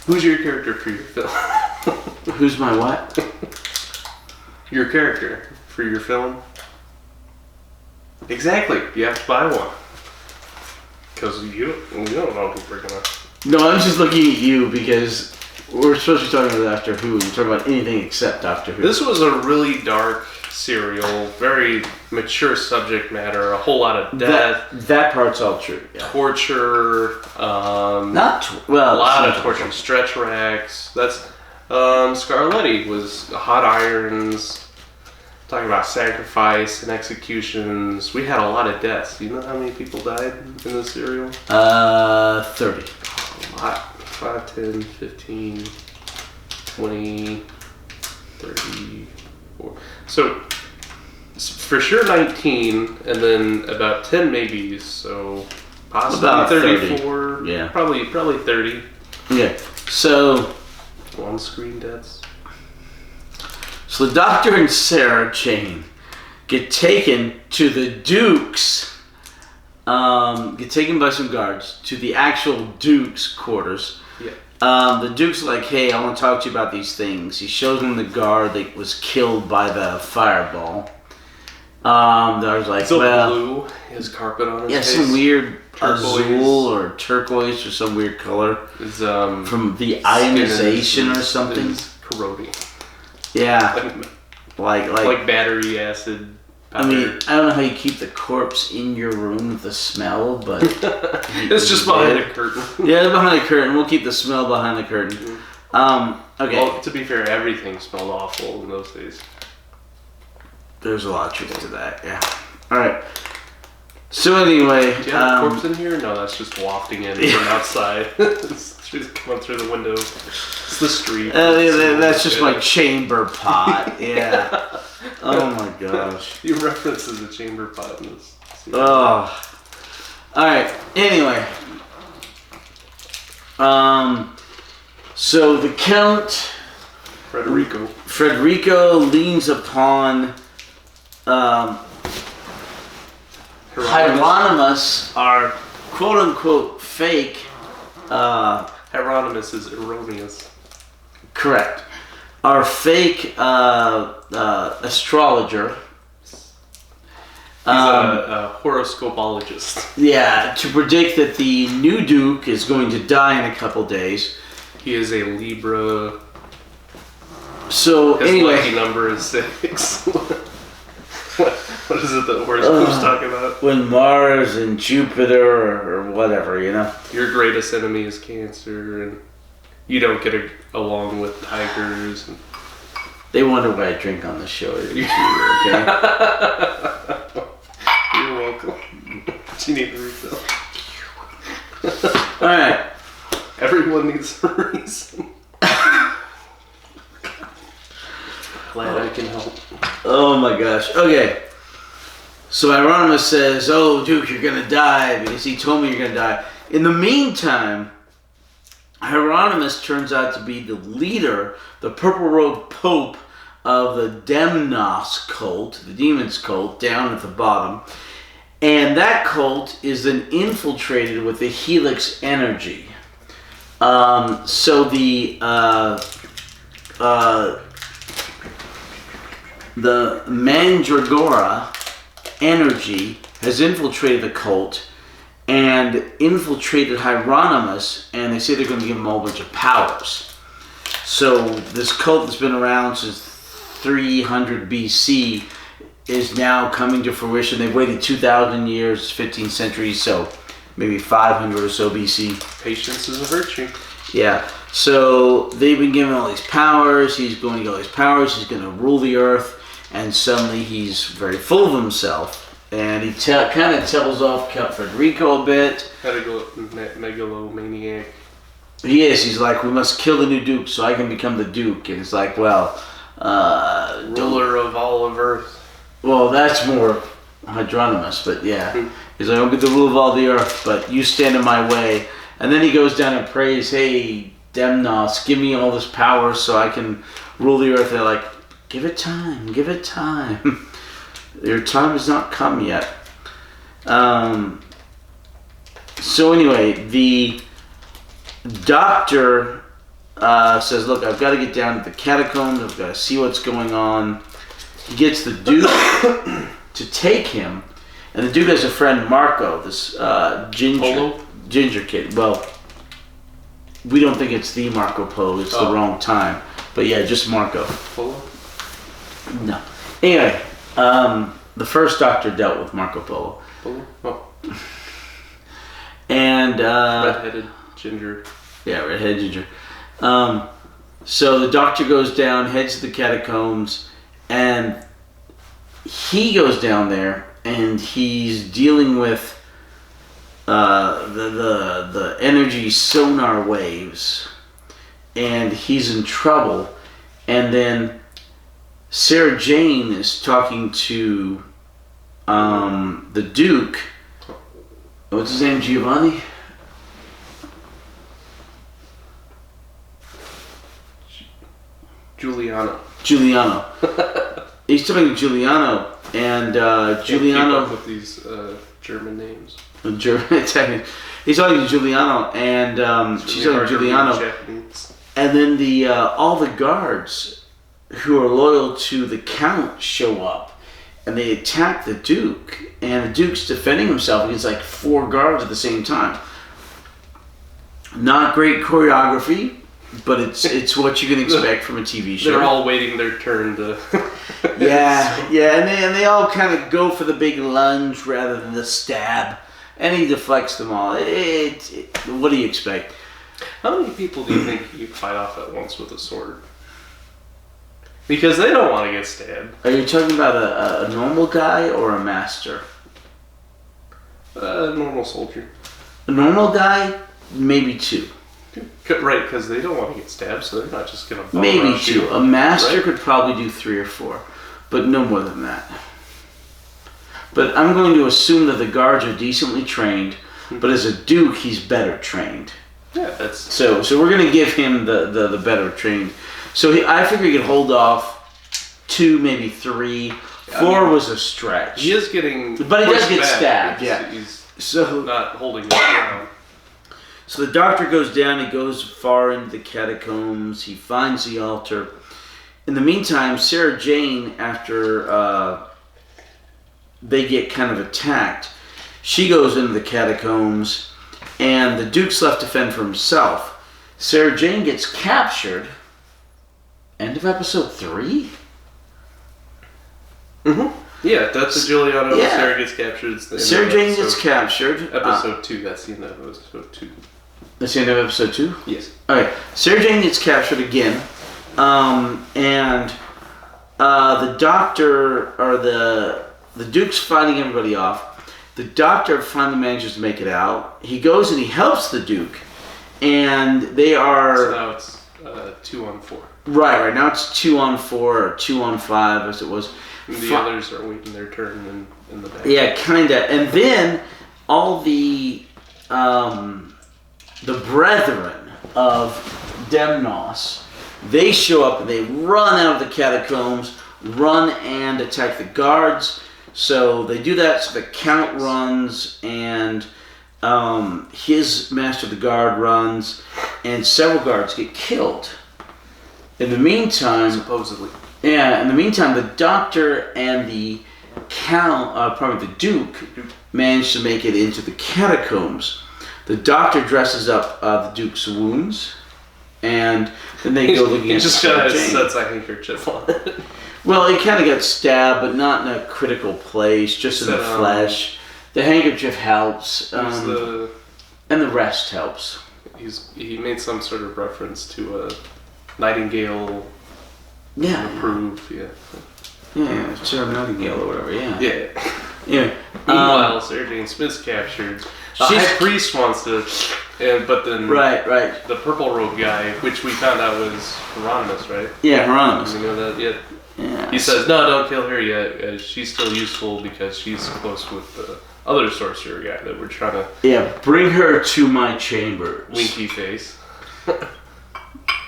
Who's your character for your film? Who's my what? Your character for your film? Exactly. You have to buy one. Because you don't know who we're going to... No, I'm just looking at you because we're supposed to be talking about Doctor Who. We're talking about anything except Doctor Who. This was a really dark serial, very mature subject matter, a whole lot of death. That part's all true. Yeah. Torture. A lot of torture. Stretch racks. That's Scarletti was hot irons. Talking about sacrifice and executions. We had a lot of deaths. Do you know how many people died in this serial? 30. A lot. 5, 10, 15. 20, 34. So, for sure 19, and then about 10 maybes, so possibly About 34. 30. Yeah. Probably 30. Okay, so On-screen deaths. So the Doctor and Sarah Jane get taken to the Duke's, get taken by some guards to the actual Duke's quarters. Yeah. The Duke's like, hey, I want to talk to you about these things. He shows them the guard that was killed by the fireball. There's like, So well, blue, his carpet on his yeah, face. some weird Turquoise. azul or turquoise or some weird color His, from the skin ionization or is something. corroding. Yeah, Like battery acid. I mean, I don't know how you keep the corpse in your room with the smell, but It's just behind a curtain. Yeah, it's behind the curtain. We'll keep the smell behind the curtain. Okay. Well, to be fair, everything smelled awful in those days. There's a lot of truth to that. Yeah. All right. So anyway, Do you have a corpse in here? No, that's just wafting in from outside. It's just coming through the window. It's the street. that's just my chamber pot. Yeah. Oh my gosh. You references a chamber pot in this. Oh. All right. Anyway. So the Count Frederico leans upon Hieronymus, our quote unquote fake. Hieronymus is erroneous. Correct. Our fake astrologer. He's a horoscopologist. Yeah, to predict that the new Duke is going to die in a couple days. He is a Libra. So His anyway, lucky number is 6. What is it that horoscopes talk about? when Mars and Jupiter or whatever, you know. Your greatest enemy is Cancer, and you don't get along with tigers. And They wonder why I drink on the show every year, okay? You're welcome. But you need to refill. Alright. Everyone needs a reason. Glad I can help. Oh my gosh. Okay. So Hieronymus says, oh, Duke, you're going to die because he told me you're going to die. In the meantime, Hieronymus turns out to be the leader, the Purple Robe Pope of the Demnos cult, the Demon's cult, down at the bottom. And that cult is then infiltrated with the Helix energy. So the Mandragora energy has infiltrated the cult and infiltrated Hieronymus, and they say they're going to give him a whole bunch of powers. So this cult that's been around since 300 BC is now coming to fruition. They've waited 2,000 years, 15 centuries, so maybe 500 or so BC. Patience is a virtue. Yeah. So they've been given all these powers. He's going to get all these powers. He's going to rule the earth. And suddenly he's very full of himself. And he kind of tells off Count Frederico a bit. Megalomaniac. He is. He's like, we must kill the new Duke so I can become the Duke. And it's like, well... ruler of all of Earth. Well, that's more Hieronymus, but yeah. He's like, I'll be the ruler of all the earth, but you stand in my way. And then he goes down and prays, hey, Demnos, give me all this power so I can rule the earth. And they're like, give it time, give it time. Your time has not come yet. So anyway, the Doctor says, look, I've got to get down to the catacombs. I've got to see what's going on. He gets the Duke to take him. And the Duke has a friend, Marco, this ginger kid. Well, we don't think it's the Marco Polo. It's the wrong time. But yeah, just Marco. Polo? No. Anyway, the first Doctor dealt with Marco Polo. Polo? Oh. And... redheaded ginger. Yeah, redheaded ginger. So the Doctor goes down, heads to the catacombs, and he goes down there, and he's dealing with the energy sonar waves, and he's in trouble. And then Sarah Jane is talking to the Duke. What's his name? Giovanni? Giuliano. He's talking to Giuliano, and Giuliano. Keep up with these German names. He's talking to Giuliano, and she's talking to Giuliano. And then all the guards who are loyal to the Count show up, and they attack the Duke, and the Duke's defending himself against like 4 guards at the same time. Not great choreography, but it's what you can expect from a TV show. They're all waiting their turn to. yeah, and they all kind of go for the big lunge rather than the stab, and he deflects them all. What do you expect? How many people do you think you fight off at once with a sword? Because they don't want to get stabbed. Are you talking about a normal guy or a master? A normal soldier. A normal guy, maybe 2. Right, because they don't want to get stabbed, so they're not just going to... Maybe 2. A master could probably do 3 or 4, but no more than that. But I'm going to assume that the guards are decently trained, but as a Duke, he's better trained. Yeah, that's... So we're going to give him the better trained. So I figure he could hold off 2, maybe 3. 4 was a stretch. He is getting... But he does get stabbed, He's so not holding it down. So the Doctor goes down, he goes far into the catacombs, he finds the altar. In the meantime, Sarah Jane, after they get kind of attacked, she goes into the catacombs, and the Duke's left to fend for himself. Sarah Jane gets captured. End of episode 3? Mm-hmm. Yeah, that's the Giuliano. Yeah. Sarah gets captured. Sarah Jane gets captured. Episode 2, that's the end of episode 2. That's the end of episode 2? Yes. Alright, Sarah Jane gets captured again. And the Doctor, or the Duke's fighting everybody off. The Doctor finally manages to make it out. He goes and he helps the Duke. And they are... So now it's 2 on 4. Right now it's 2 on 4 or 2 on 5 as it was. And the others are waiting their turn in the back. Yeah, kinda. And then all the brethren of Demnos, they show up and they run out of the catacombs, run and attack the guards. So they do that, so the Count runs, and his Master of the Guard runs, and several guards get killed. In the meantime... Supposedly. Yeah, in the meantime, the Doctor and the the Duke manage to make it into the catacombs. The Doctor dresses up the Duke's wounds, and then they go looking at just kind of sets a handkerchief on it. Well, he kind of got stabbed, but not in a critical place, just in the flesh. The handkerchief helps, and the rest helps. He made some sort of reference to a Nightingale. Approved, Yeah, Sarah Nightingale or whatever, Yeah. Meanwhile, Sarah Jane Smith's captured. The High Priest wants to, but then right. The purple robe guy, which we found out was Hieronymus, right? Yeah, Hieronymus. You know that yet? Yeah. He says, no, don't kill her yet. She's still useful because she's close with the other sorcerer guy that we're trying to... Yeah, bring her to my chambers. Winky face.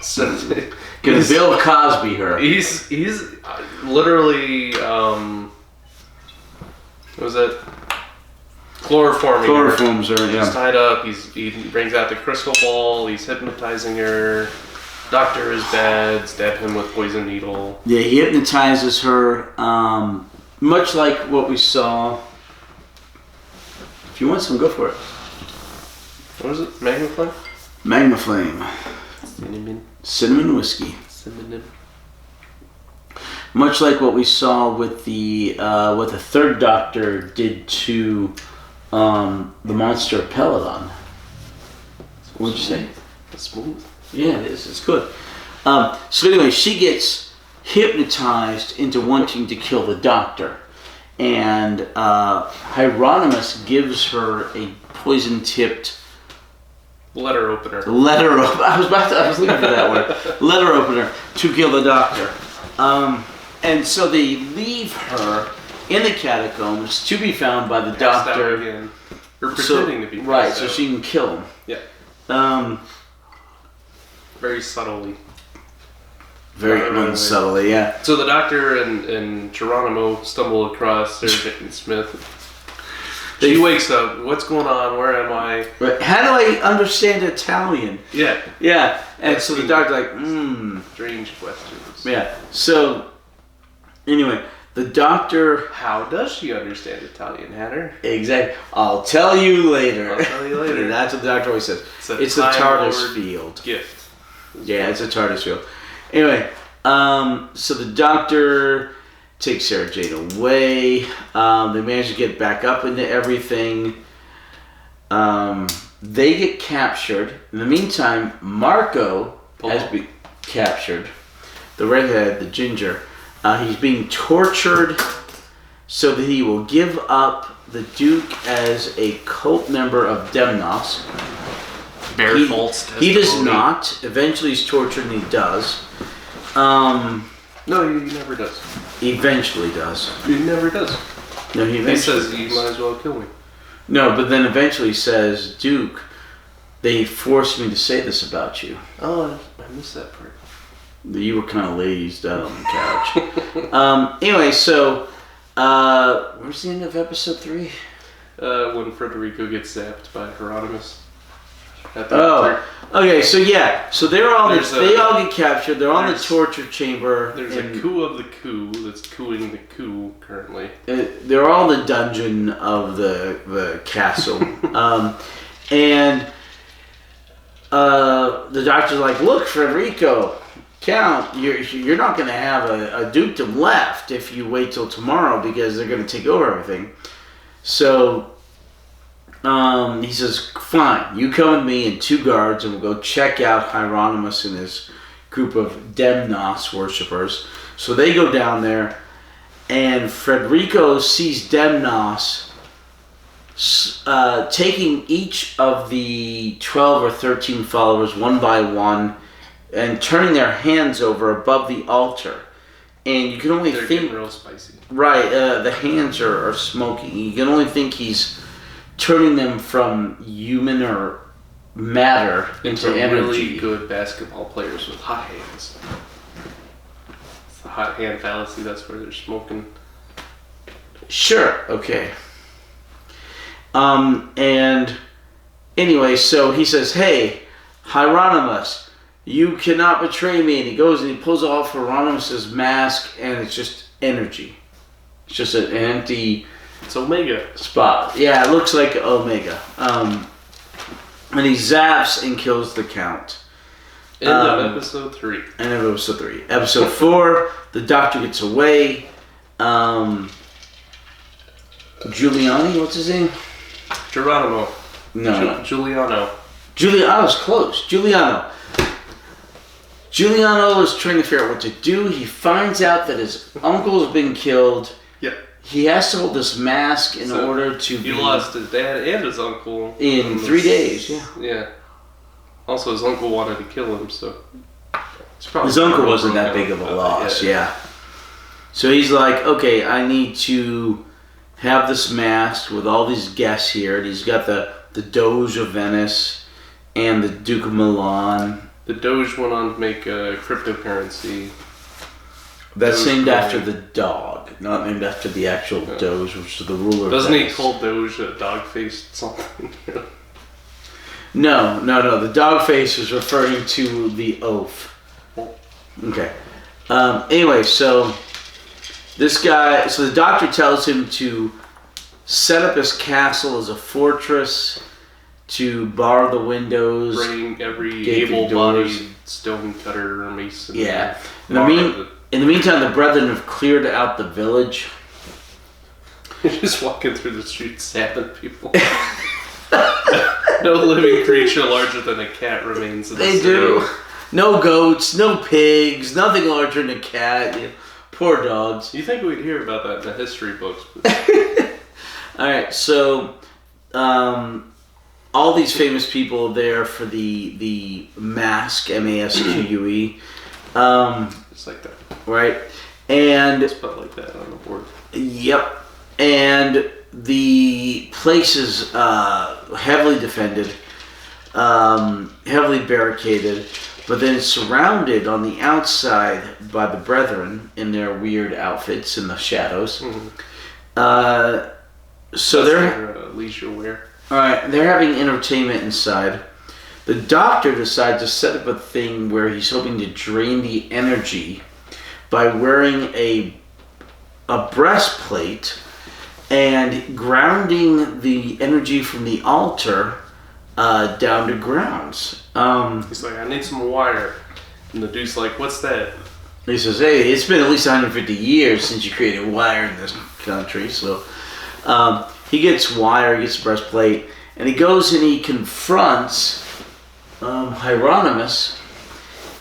So, Gonna Bill Cosby her. He's literally, what was that? Chloroforming Chloroforms her, She's tied up, he brings out the crystal ball, he's hypnotizing her. Doctor is bad, stab him with poison needle. Yeah, he hypnotizes her, much like what we saw. If you want some, go for it. What was it? Magma Flame? Magma Flame. Cinnamon whiskey. Cinnamon. Much like what we saw with what the third Doctor did to the monster Peladon. What'd you say? It's smooth. Yeah, it is. It's good. So anyway, she gets hypnotized into wanting to kill the Doctor. And Hieronymus gives her a poison-tipped Letter opener. I was looking for that word. Letter opener to kill the Doctor. And so they leave her in the catacombs to be found by the Passed out Doctor. again. Or pretending to be passed right, out. so she can kill him. Yeah. Very subtly. Very unsubtly, yeah. So the Doctor and Geronimo stumble across Sergeant Smith. She wakes up. What's going on? Where am I? Right. How do I understand Italian? Yeah. Yeah. And so the Doctor's like, Strange questions. Yeah. So, anyway, the Doctor... How does she understand Italian, Hatter? Exactly. I'll tell you later. I'll tell you later. That's what the Doctor always says. It's the Time TARDIS Lord field. Gift. Yeah, it's a TARDIS field. Anyway, so the Doctor takes Sarah Jane away. They manage to get back up into everything. They get captured. In the meantime, Marco has been captured. The redhead, the ginger. He's being tortured so that he will give up the Duke as a cult member of Demnos. He does not. Eventually he's tortured and he does. No, he never does. Eventually does. He never does. No, he says you might as well kill me. No, but then eventually says, Duke, they forced me to say this about you. Oh, I missed that part. You were kind of lazed out on the couch. Anyway, so, where's the end of episode 3? When Federico gets zapped by Hieronymus. Okay, so yeah, so they all get captured. They're on the torture chamber. There's a coup of the coup that's cooing the coup currently. They're all in the dungeon of the castle, and the Doctor's like, "Look, Federico, Count, you're not going to have a dukedom left if you wait till tomorrow because they're going to take over everything." So. He says, fine, you come with me and 2 guards and we'll go check out Hieronymus and his group of Demnos worshippers. So they go down there and Federico sees Demnos taking each of the 12 or 13 followers one by one and turning their hands over above the altar. And you can only They're think... getting real spicy. Right, the hands are smoking. You can only think he's turning them from human or matter into energy. Really good basketball players with hot hands. It's the hot hand fallacy, that's where they're smoking. Sure, okay. And anyway, so he says, hey, Hieronymus, you cannot betray me. And he goes and he pulls off Hieronymus's mask and it's just energy. It's just an empty... It's Omega. Spot. Yeah, it looks like Omega. And he zaps and kills the Count. End of episode 3. End of episode 3. Episode 4, the Doctor gets away. Giuliani, what's his name? Geronimo. No. Giuliano. Giuliano's close. Giuliano is trying to figure out what to do. He finds out that his uncle has been killed. Yeah. He has to hold this mask in order to He lost his dad and his uncle. In 3 days, yeah. Yeah. Also, his uncle wanted to kill him, so... His uncle wasn't that big of a loss, yeah. So he's like, okay, I need to have this mask with all these guests here. And he's got the Doge of Venice and the Duke of Milan. The Doge went on to make a cryptocurrency. That's named after the dog, not named after the actual Doge, which is the ruler of Doesn't he Venice. call Doge a dog-faced something? No. The dog face is referring to the oath. Okay. Anyway, so this guy, so the Doctor tells him to set up his castle as a fortress, to bar the windows, bring every able able-bodied stonecutter or mason. Yeah. In the meantime, the Brethren have cleared out the village. Just walking through the streets, stabbing people. No living creature larger than a cat remains in the city. They do. No goats, no pigs, nothing larger than a cat. You know, poor dogs. You think we'd hear about that in the history books? Alright, so all these famous people there for the Masque, MASQUE. Just like that. Right? And spelled like that on the board. Yep. And the place is heavily defended, heavily barricaded, but then surrounded on the outside by the Brethren in their weird outfits in the shadows. So they're leisure wear. All right, they're having entertainment inside. The Doctor decides to set up a thing where he's hoping to drain the energy by wearing a breastplate and grounding the energy from the altar down to grounds. He's like, I need some wire. And the dude's like, what's that? He says, hey, it's been at least 150 years since you created wire in this country. So he gets wire, he gets a breastplate, and he goes and he confronts Hieronymus.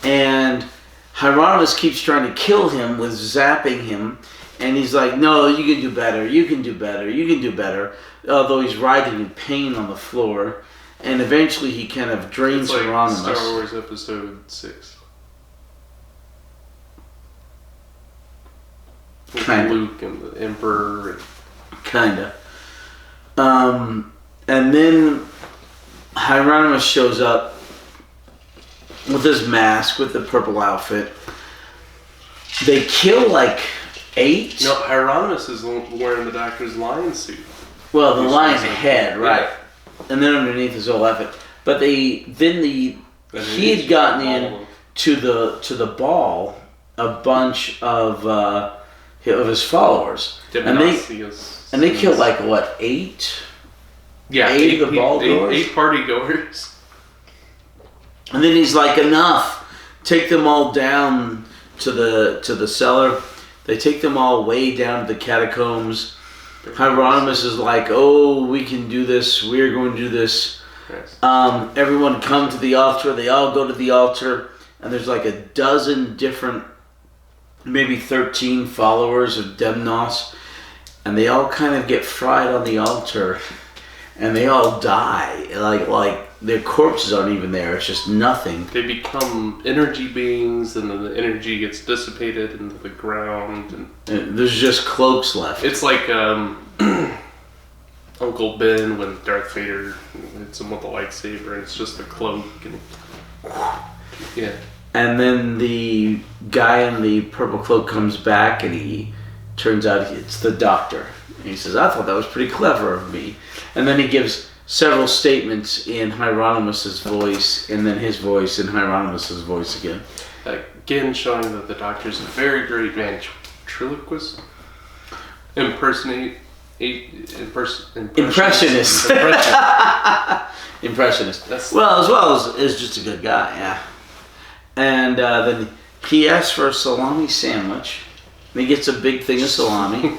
And Hieronymus keeps trying to kill him with zapping him. And he's like, no, you can do better, you can do better, you can do better. Although he's writhing in pain on the floor. And eventually he kind of drains it's like Hieronymus. Star Wars Episode 6. With Kinda. Luke and the Emperor. Kinda. And then Hieronymus shows up with his mask, with the purple outfit. They kill like 8. No, Hieronymus is wearing the Doctor's lion suit. Well, the lion's head, right? And then underneath his whole outfit. But he had gotten in to the ball a bunch of his followers, and they killed like what 8? Yeah, 8 of the ball goers. 8 party goers. And then he's like, enough. Take them all down to the cellar. They take them all way down to the catacombs. Hieronymus is like, oh, we can do this. We're going to do this. Yes. Everyone come to the altar. They all go to the altar. And there's like a dozen different, maybe 13 followers of Demnos. And they all kind of get fried on the altar. And they all die. Like their corpses aren't even there. It's just nothing. They become energy beings, and then the energy gets dissipated into the ground. And there's just cloaks left. It's like Uncle Ben when Darth Vader hits him with a lightsaber, and it's just a cloak. And yeah. And then the guy in the purple cloak comes back, and he turns out it's the Doctor. And he says, I thought that was pretty clever of me. And then he gives several statements in Hieronymus's voice, and then his voice, and Hieronymus's voice again. Again, showing that the Doctor's a very great ventriloquist. Impressionist. Impressionist. As well as just a good guy, yeah. And then he asks for a salami sandwich. And he gets a big thing of salami.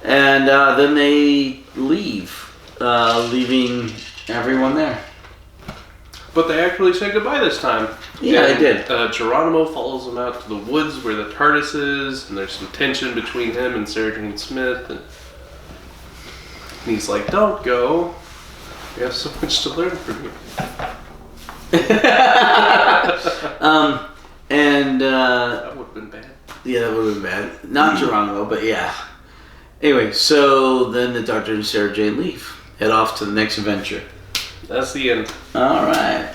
And then they leave, leaving everyone there. But they actually say goodbye this time. Yeah, they did. Geronimo follows them out to the woods where the TARDIS is, and there's some tension between him and Sergeant Smith. And he's like, don't go. We have so much to learn from you. That would have been bad. Yeah, that would have been bad. Not Geronimo, but yeah. Anyway, so then the Doctor and Sarah Jane leave. Head off to the next adventure. That's the end. Alright.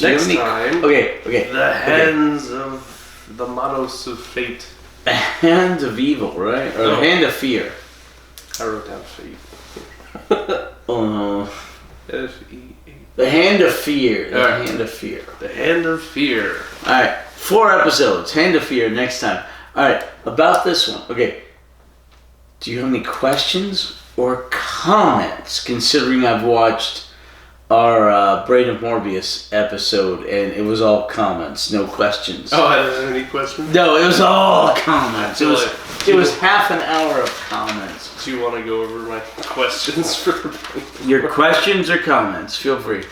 Next time, Okay. the hands of the Manos of Fate. The hand of evil, right? Or the hand of fear. I wrote down Fate. Oh. F-E-A. The hand of fear. The Alright. hand of fear. The Hand of Fear. Alright. 4 episodes. Hand of fear next time. Alright. About this one. Okay. Do you have any questions or comments, considering I've watched our Brain of Morpheus episode and it was all comments, no questions. Oh, I didn't have any questions? No, it was all comments. It was half an hour of comments. Do you want to go over my questions for Your questions or comments, feel free.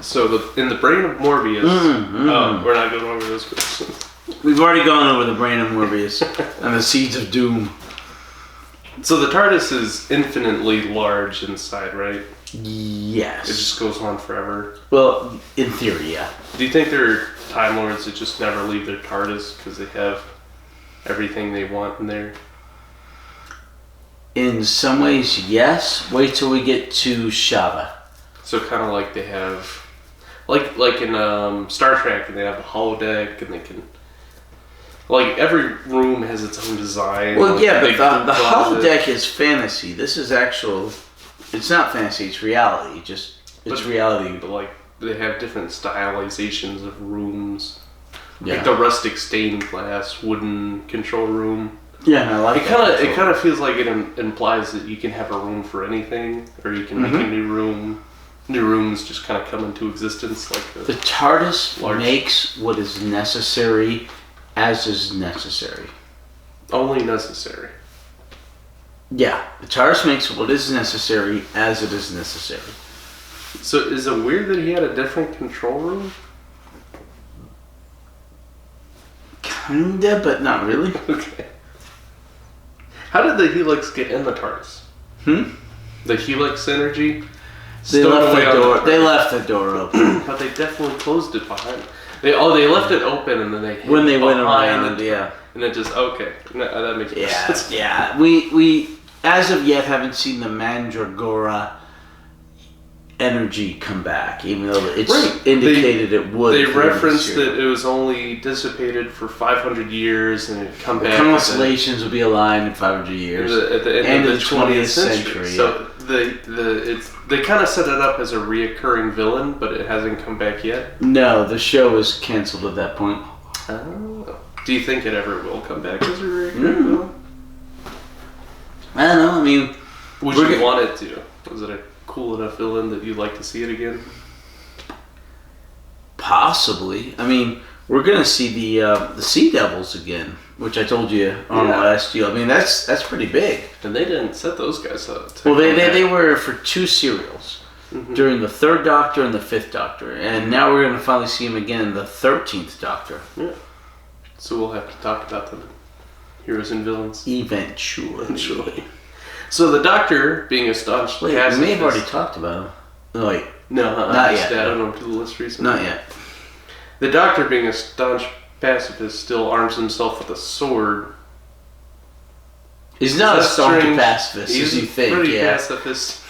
So in the Brain of Morpheus, we're not going over those questions. We've already gone over the Brain of Morpheus and the Seeds of Doom. So the TARDIS is infinitely large inside, right? Yes. It just goes on forever. Well, in theory, yeah. Do you think there are Time Lords that just never leave their TARDIS because they have everything they want in there? In some ways, yes. Wait till we get to Shava. So kind of like they have, like in Star Trek, and they have the holodeck, and they can, like every room has its own design. Well, like yeah, but the closet. holodeck is fantasy. This is actual. It's not fantasy. It's reality. It's reality. But like they have different stylizations of rooms. Yeah. Like the rustic stained glass wooden control room. Yeah, I like It kind of feels like it implies that you can have a room for anything, or you can make a new room. New rooms just kind of come into existence like the TARDIS makes what is necessary as is necessary. Only necessary. Yeah, the TARDIS makes what is necessary as it is necessary. So is it weird that he had a different control room? Kinda, but not really. Okay. How did the Helix get in the TARDIS? The Helix energy? They left the door open. But they definitely closed it behind. They left it open and then they hit when they went behind around, yeah. And it just that makes sense. Yeah. We as of yet haven't seen the Mandragora energy come back, even though it's indicated it would. They referenced that it was only dissipated for 500 years and it'd come back. The constellations will be aligned in 500 years. At the end of the 20th century. Yeah. So they kind of set it up as a reoccurring villain, but it hasn't come back yet. No, the show was canceled at that point. Oh. Do you think it ever will come back as a reoccurring villain? I don't know. I mean, would you want it to? Was it a cool enough villain that you'd like to see it again? Possibly. I mean, we're gonna see the Sea Devils again, which I told you on the last deal. I mean, that's pretty big. And they didn't set those guys up. Well, they were for 2 serials during the 3rd Doctor and the 5th Doctor, and now we're gonna finally see him again in the 13th Doctor. Yeah. So we'll have to talk about them, heroes and villains, eventually. So the Doctor, being a staunch pacifist... we may have already talked about him. No, wait. No, not yet. I don't know to the list recently. Not yet. The Doctor, being a staunch pacifist, still arms himself with a sword. He's not a staunch pacifist, as you think. He's pretty pacifist.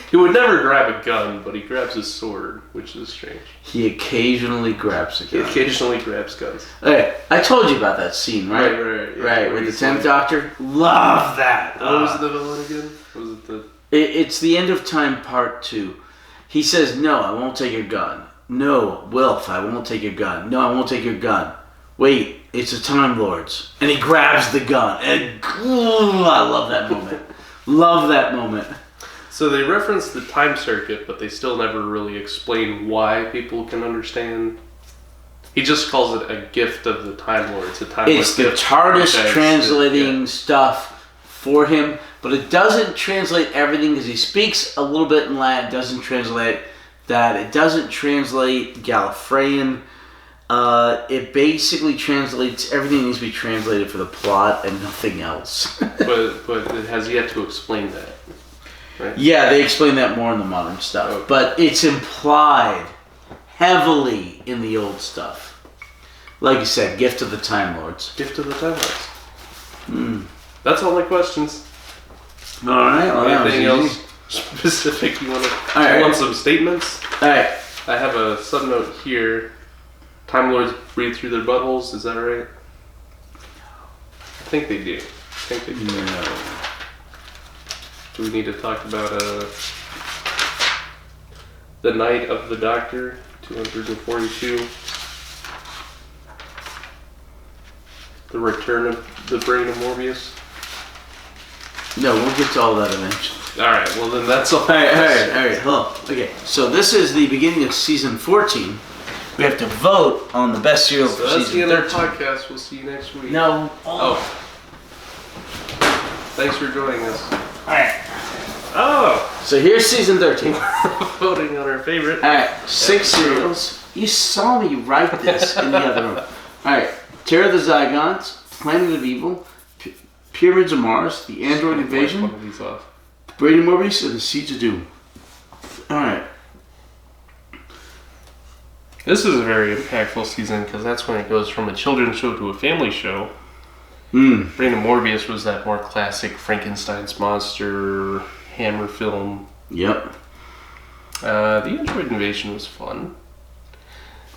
He would never grab a gun, but he grabs his sword, which is strange. He occasionally grabs a gun. He occasionally grabs guns. Okay, I told you about that scene, right? Right, with the 10th Doctor. Love that. What was the villain again? Was it the... It's the End of Time Part 2. He says, no, I won't take your gun. No, Wilf, I won't take your gun. No, I won't take your gun. Wait, it's the Time Lords. And he grabs the gun. And I love that moment. Love that moment. So they reference the time circuit, but they still never really explain why people can understand. He just calls it a gift of the Time Lords. It's the TARDIS translating stuff for him, but it doesn't translate everything because he speaks a little bit in Latin. It doesn't translate that. It doesn't translate Gallifreyan. It basically translates everything that needs to be translated for the plot and nothing else. but it has yet to explain that. Right? Yeah, they explain that more in the modern stuff. Okay. But it's implied heavily in the old stuff. Like you said, gift of the Time Lords. Gift of the Time Lords. That's all my questions. Alright, well, anything else specific you want to... You want some statements? Alright. I have a subnote here. Time Lords breathe through their buttholes, is that right? I think they do. No. Do we need to talk about the Night of the Doctor, 242? The Return of the Brain of Morpheus? No, we'll get to all that eventually. Alright, well then that's all. Alright, hold on. Okay, so this is the beginning of season 14. We have to vote on the best serial for season 13. That's the end of the podcast. We'll see you next week. No. Oh. Thanks for joining us. Alright. Oh! So here's season 13. Voting on our favorite. Alright, 6 serials. You saw me write this in the other room. Alright, Terror of the Zygons, Planet of Evil, Pyramids of Mars, The Android Invasion, One of these off. Brady Morbius, and The Siege of Doom. Alright. This is a very impactful season because that's when it goes from a children's show to a family show. Brandon Morbius was that more classic Frankenstein's monster Hammer film. Yep. The Android Invasion was fun.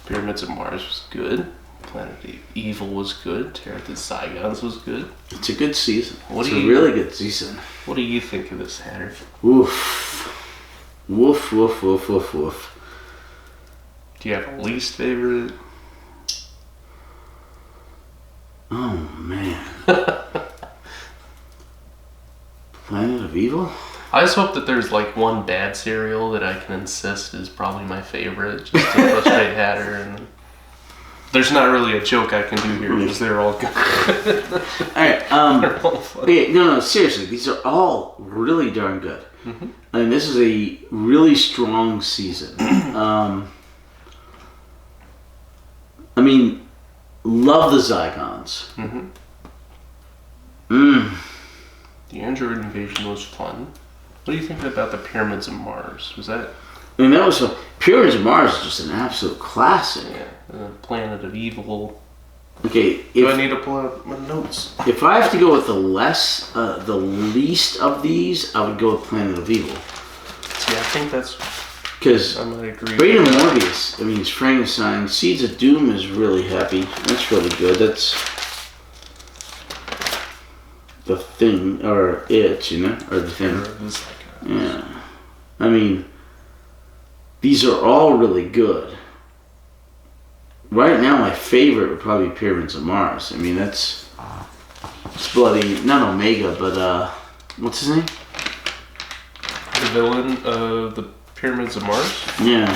Pyramids of Mars was good. Planet of Evil was good. Terror of the Zygons was good. It's a good season. It's a really good season. What do you think of this, Hatter? Woof. Woof, woof, woof, woof, woof. Do you have a least favorite? Oh, man. Planet of Evil? I just hope that there's like one bad cereal that I can insist is probably my favorite, just to frustrate Hatter. And there's not really a joke I can do here because they're all good. Alright, They're all fun. okay, no, seriously, these are all really darn good. I mean, this is a really strong season. I mean, love the Zygons. The Android Invasion was fun. What do you think about the Pyramids of Mars? Was that... I mean, that was Pyramids of Mars is just an absolute classic. Yeah, the Planet of Evil. Okay, Do I need to pull out my notes? if I have to go with the least of these, I would go with Planet of Evil. See, I think that's... Because I might agree Brady with that. Morbius, I mean, it's Frankenstein. Seeds of Doom is really happy. That's really good. That's the thing, or it, you know, or the thing. Terror of the Zygons. Yeah. I mean, these are all really good. Right now, my favorite would probably be Pyramids of Mars. I mean, it's bloody, not Omega, but, what's his name? The villain of the Pyramids of Mars? Yeah.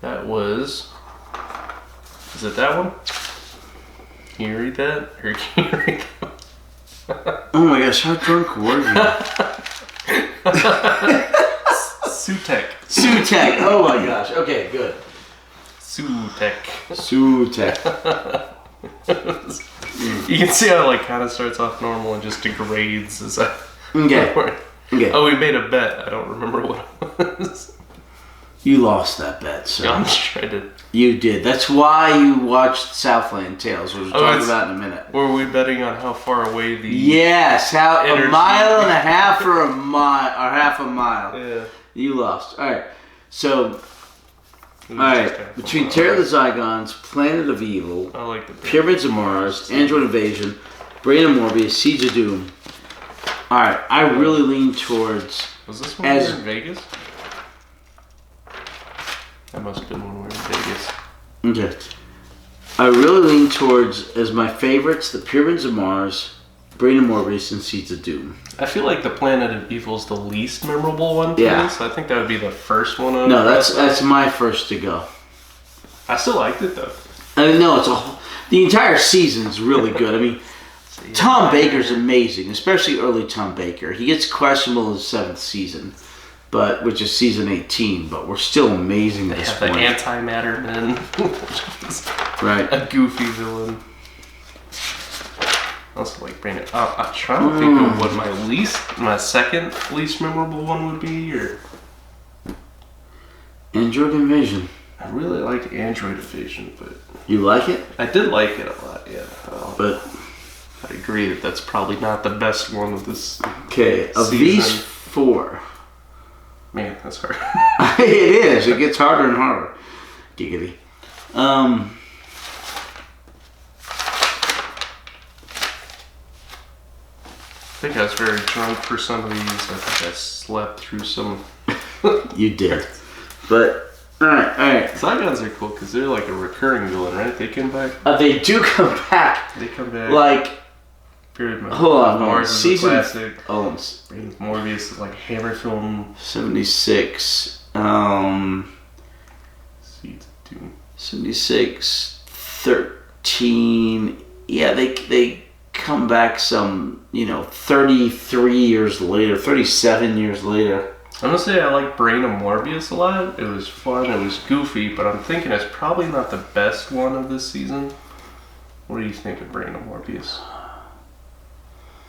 That was... Is it that one? Can you read that? Or can you read that? Oh my gosh, how drunk were you? Sutek. Sutek. Oh my gosh. Okay, good. Sutek. Sutek. You can see how it like kind of starts off normal and just degrades as I... Okay. Okay. Oh, we made a bet. I don't remember what it was. You lost that bet, sir. I'm just trying to... You did. That's why you watched Southland Tales, which we'll talk about in a minute. Were we betting on how far away the... Yes, how a Energy. mile and a half or a mile or half a mile. Yeah. You lost. All right. So, all right. Between Terror of the Zygons, Planet of Evil, I like the Pyramids of Mars, Android Invasion, Brandon Morbius, Siege of Doom. All right. I really lean towards. Was this when we were in Vegas? That must have been when we were in Vegas. Okay. I really lean towards, as my favorites, the Pyramids of Mars, Brandon Morbius, and Seeds of Doom. I feel like the Planet of Evil is the least memorable one for Yeah. this. I think that would be the first one. No, that's my first to go. I still liked it though. I mean, no, the entire season's really good. I mean, Tom Baker's amazing, especially early Tom Baker. He gets questionable in the 7th season, which is season 18, but we're still amazing at They this have the point. Antimatter Men, which is Right. a goofy villain. I also like Brandon. I'm trying to think of what my second least memorable one would be. Or Android Invasion. I really liked Android Invasion, but You like it? I did like it a lot. Yeah, But, I agree that that's probably not the best one of this. okay, of Season. these 4, Man, that's hard. it is. It gets harder and harder. Giggity. I think I was very drunk for some of these. I think I slept through some. You did. But, alright. Zygons are cool because they're like a recurring villain, right? They come back. They do come back. They come back. Like, Period. hold on. Mars is a Season. classic. Oh, Morbius is like Hammer film. 76. Seeds of Doom. 76. 13. Yeah, they come back some, 33 years later, 37 years later. I'm gonna say I like Brain of Morbius a lot. It was fun, it was goofy, but I'm thinking it's probably not the best one of this season. What do you think of Brain of Morbius?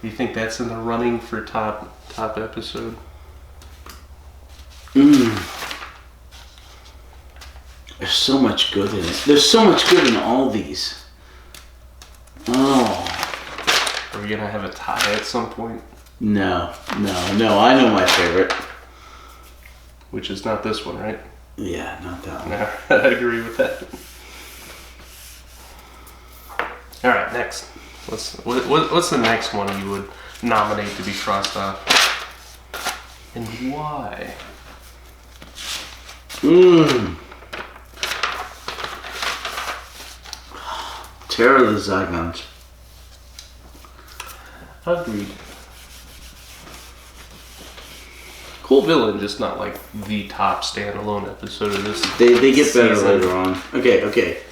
you think that's in the running for top episode? There's so much good in it. There's so much good in all these. Oh. Are we gonna have a tie at some point? No. I know my favorite. Which is not this one, right? Yeah, not that one. No, I agree with that. All right, next. What's the next one you would nominate to be crossed off? And why? Terror of the Zygons. Agreed. Cool villain, just not like the top standalone episode of this. They get better season. later on. Okay.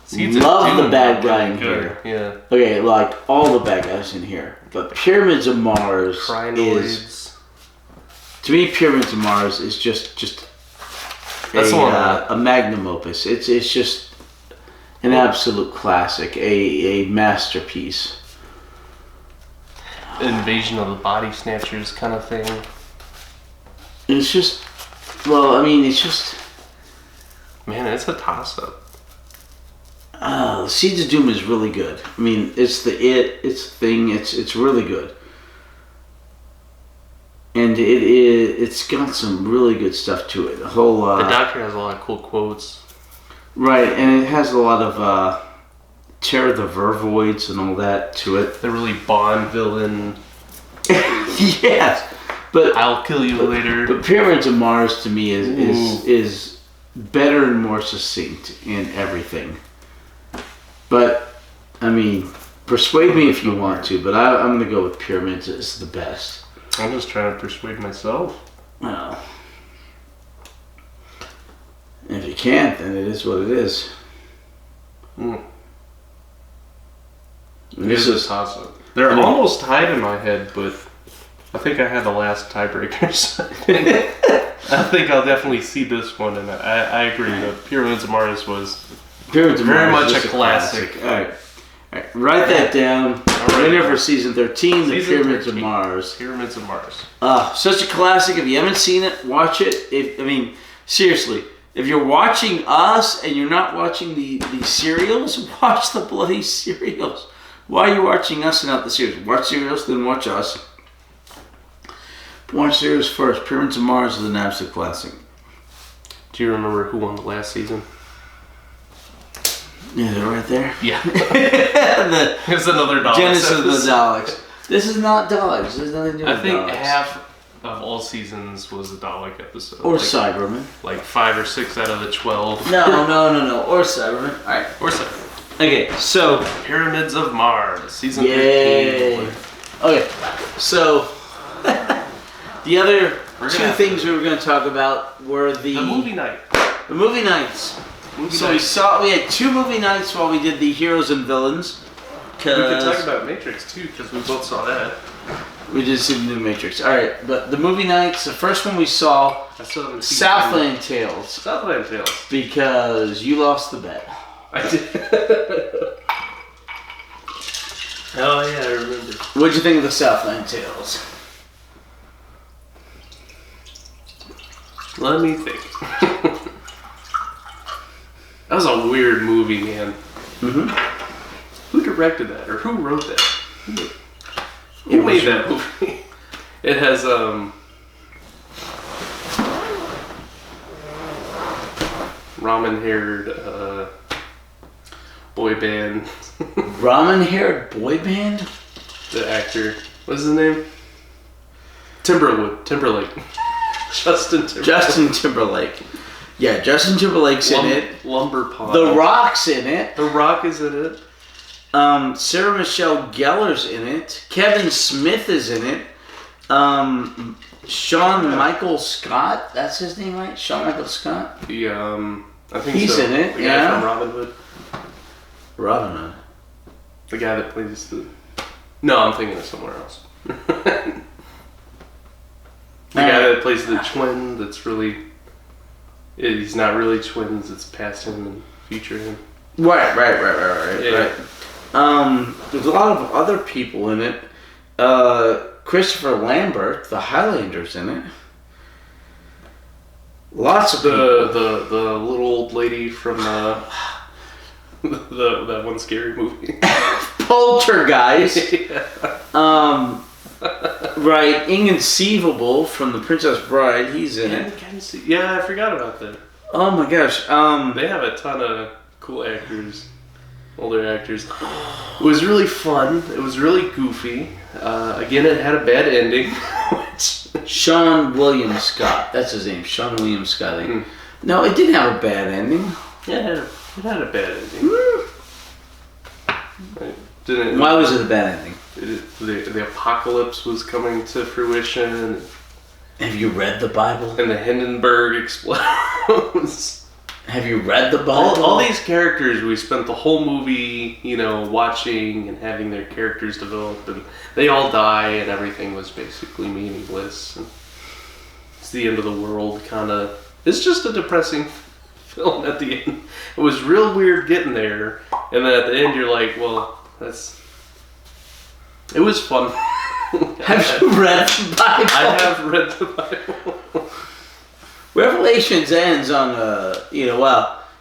Season Love 2 the bad guy in good. here. Yeah. Okay, like all the bad guys in here. But Pyramids of Mars Crinoids. to me, Pyramids of Mars is just That's a magnum opus. It's just an absolute classic, a masterpiece. Invasion of the Body Snatchers kind of thing. It's just, well, I mean, it's just. Man, it's a toss-up. Seeds of Doom is really good. I mean, it's the thing. It's really good, and it's got some really good stuff to it. The whole the Doctor has a lot of cool quotes. Right, and it has a lot of Terror of the Vervoids and all that to it. The really Bond villain. Yes, but I'll kill you later. But Pyramids of Mars to me is better and more succinct in everything. But I mean, persuade me if you want to, but I'm gonna go with Pyramids as the best. I'm just trying to persuade myself. Well, if you can't, then it is what it is. This is awesome. They're almost tied in my head, but I think I had the last tiebreakers. I think I'll definitely see this one, and I agree. The Pyramids of Mars was very much a classic. All right. Write that down. Winner for season 13, The Pyramids of Mars. Pyramids of Mars. Such a classic. If you haven't seen it, watch it. Seriously, if you're watching us and you're not watching the serials, watch the bloody serials. Why are you watching us and not the serials? Watch serials, then watch us. Watch serials first. Pyramids of Mars is an absolute classic. Do you remember who won the last season? Yeah, they're right there. Yeah. There's another Daleks. Genesis of the Daleks. This is not Daleks. There's nothing to do with Daleks. I think half of all seasons was a Dalek episode. Or Cybermen. Like 5 or 6 out of the 12. No. Or Cybermen. Alright. Or Cybermen. Okay, so. Pyramids of Mars, season 13. Okay, so. The other two things we were going to talk about were the movie night. The movie nights. We had 2 movie nights while we did the Heroes and Villains. We could talk about Matrix too, because we both saw that. We did see the new Matrix. Alright, but the movie nights, the first one we saw, Southland Tales. Southland Tales. Because you lost the bet. I did. Oh yeah, I remember. What'd you think of the Southland Tales? Let me think. That was a weird movie, man. Who directed that, or who wrote that? Who made that movie? It has ramen-haired boy band. Ramen-haired boy band? The actor. What's his name? Timberlake. Justin Timberlake. Yeah, Justin Timberlake's in it. Lumber Pod. The Rock's in it. The Rock is in it. Sarah Michelle Gellar's in it. Kevin Smith is in it. Sean Michael Scott. That's his name, right? Sean Michael Scott. I think he's in it. The guy from Robin Hood. Robin Hood. The guy that plays the. No, I'm thinking of somewhere else. The guy that plays the twin that's really... He's not really twins, it's past him and future him. Right. Yeah. There's a lot of other people in it. Christopher Lambert, the Highlander's in it. Lots of people. The little old lady from that one scary movie. Poltergeist. Yeah. Right, Inconceivable from The Princess Bride. He's in it. Yeah, I forgot about that. Oh my gosh. They have a ton of cool actors, older actors. It was really fun. It was really goofy. Again, it had a bad ending. Sean William Scott. That's his name. Sean William Scott. No, it didn't have a bad ending. Yeah, it had a bad ending. Why was it a bad ending? The apocalypse was coming to fruition. Have you read the Bible? And the Hindenburg explodes. Have you read the Bible? All these characters we spent the whole movie, watching and having their characters develop, and they all die, and everything was basically meaningless. And it's the end of the world, kind of. It's just a depressing film at the end. It was real weird getting there, and then at the end you're like, well, it was fun. Have you read the Bible? I have read the Bible. Revelations ends on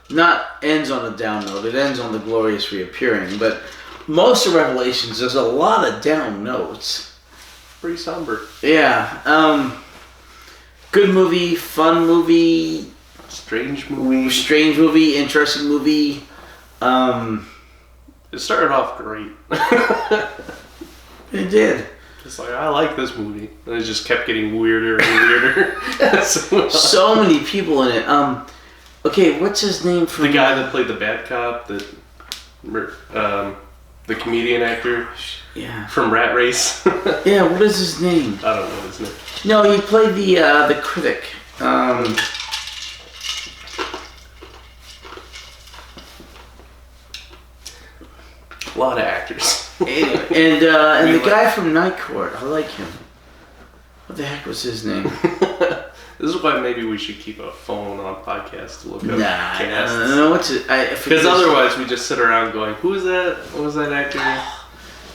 not ends on a down note. It ends on the glorious reappearing. But most of Revelations, there's a lot of down notes. Pretty somber. Yeah. Good movie, fun movie. Strange movie. Strange movie, interesting movie. It started off great. It did. It's like, I like this movie. And it just kept getting weirder and weirder. So many people in it. Okay, what's his name from... The guy that played the bad cop, the comedian actor. Yeah. From Rat Race. Yeah, what is his name? I don't know his name. No, he played the critic. A lot of actors. and the guy from Night Court, I like him. What the heck was his name? This is why maybe we should keep a phone on podcast to look up casts. No, what's it? Because otherwise we just sit around going, who is that? What was that actor?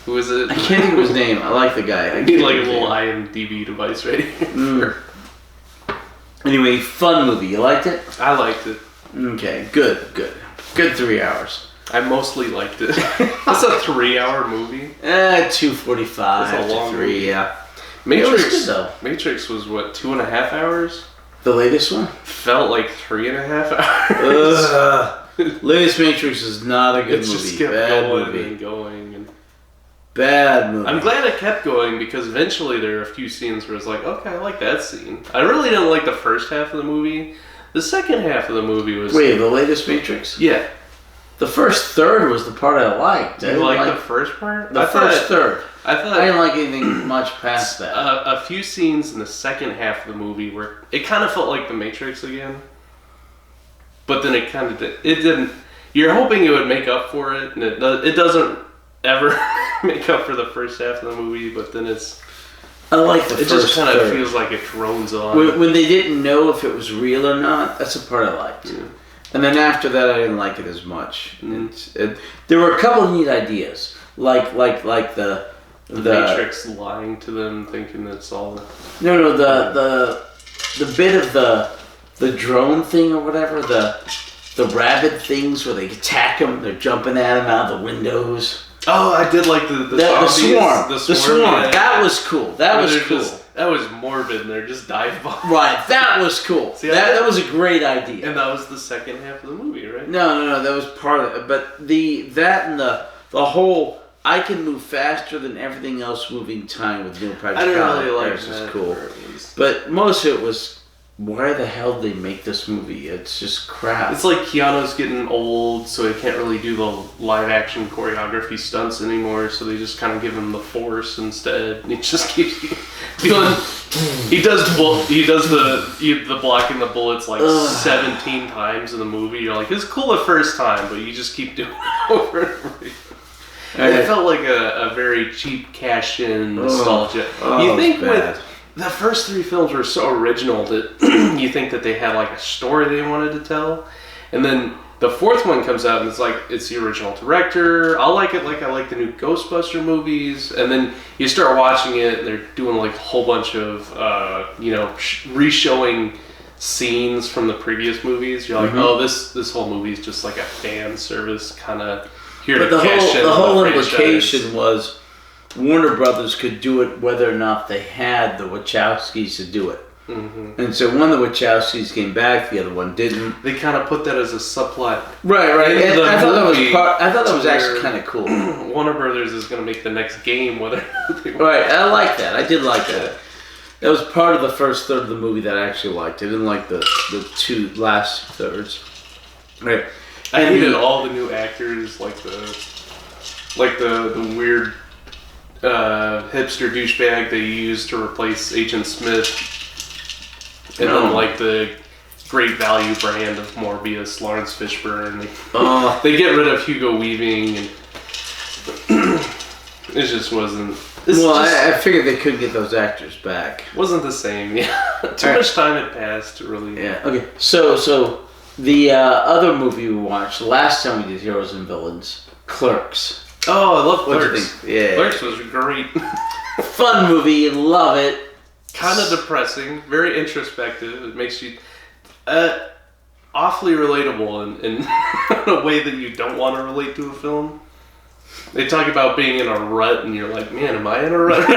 Who is it? I can't think of his name. I like the guy. I need like a little IMDb device right here. Anyway, fun movie. You liked it? I liked it. Okay, good. Good 3 hours. I mostly liked it. That's a 3-hour movie. 2:45. That's a long 3, movie. yeah. Matrix, it was good, though. Matrix was what, 2.5 hours? The latest one? Felt like 3.5 hours. Latest Matrix is not a good movie. It just kept Bad going movie. and going. And Bad movie. I'm glad it kept going because eventually there are a few scenes where it's like, okay, I like that scene. I really didn't like the first half of the movie. The second half of the movie was... Wait, the latest Matrix? Yeah. The first third was the part I liked. You liked the first part? The first third. I didn't like anything much past that. A few scenes in the second half of the movie where it kind of felt like The Matrix again. But then it kind of did. It didn't. You're hoping it would make up for it, and it doesn't ever make up for the first half of the movie, but then I like the first It just kind of third. feels like it drones on. When they didn't know if it was real or not, that's the part I liked. Yeah. And then after that, I didn't like it as much. Mm. There were a couple of neat ideas, like the Matrix lying to them, thinking that's all. the bit of the drone thing or whatever, the rabid things where they attack them, they're jumping at them out of the windows. Oh, I did like the swarm. The swarm. Yeah. That was cool. That was cool. That was morbid, and they're just dive bombing. Right, that was cool. See, that was a great idea. And that was the second half of the movie, right? No, that was part of it. But the whole I can move faster than everything else moving time with no practicality. I didn't really like that. that. Cool. But most of it was, why the hell did they make this movie? It's just crap. It's like Keanu's getting old, so he can't really do the live action choreography stunts anymore. So they just kind of give him the Force instead. And he just keeps doing. He does the blocking the bullets like 17 times in the movie. You're like, it's cool the first time, but you just keep doing it over and over. It felt like a very cheap cash-in nostalgia. You think with the first 3 films were so original that you think that they had like a story they wanted to tell, and then the fourth one comes out and it's the original director. I like it like I like the new Ghostbuster movies. And then you start watching it and they're doing like a whole bunch of, re-showing scenes from the previous movies. You're like, oh, this whole movie is just like a fan service kind of here to cash in. The whole franchise. implication was Warner Brothers could do it whether or not they had the Wachowskis to do it. Mm-hmm. And so one of the Wachowskis came back, the other one didn't. They kind of put that as a subplot. Right. And I thought that was actually kind of cool. Warner Brothers is going to make the next game, whether they want. Right, I like that. I did like that. That was part of the first third of the movie that I actually liked. I didn't like the two last thirds. Right. I hated all the new actors, like the weird hipster douchebag they used to replace Agent Smith. And then, like, the Great Value brand of Morpheus, Lawrence Fishburne. They get rid of Hugo Weaving, and it just wasn't... I figured they couldn't get those actors back. Wasn't the same, yeah. Too much time had passed to really... Yeah, okay. So the other movie we watched, the last time we did Heroes and Villains, Clerks. Oh, I love Clerks. What do you think? Yeah. Clerks was great. Fun movie, love it. Kind of depressing, very introspective. It makes you awfully relatable in a way that you don't want to relate to a film. They talk about being in a rut, and you're like, man, am I in a rut?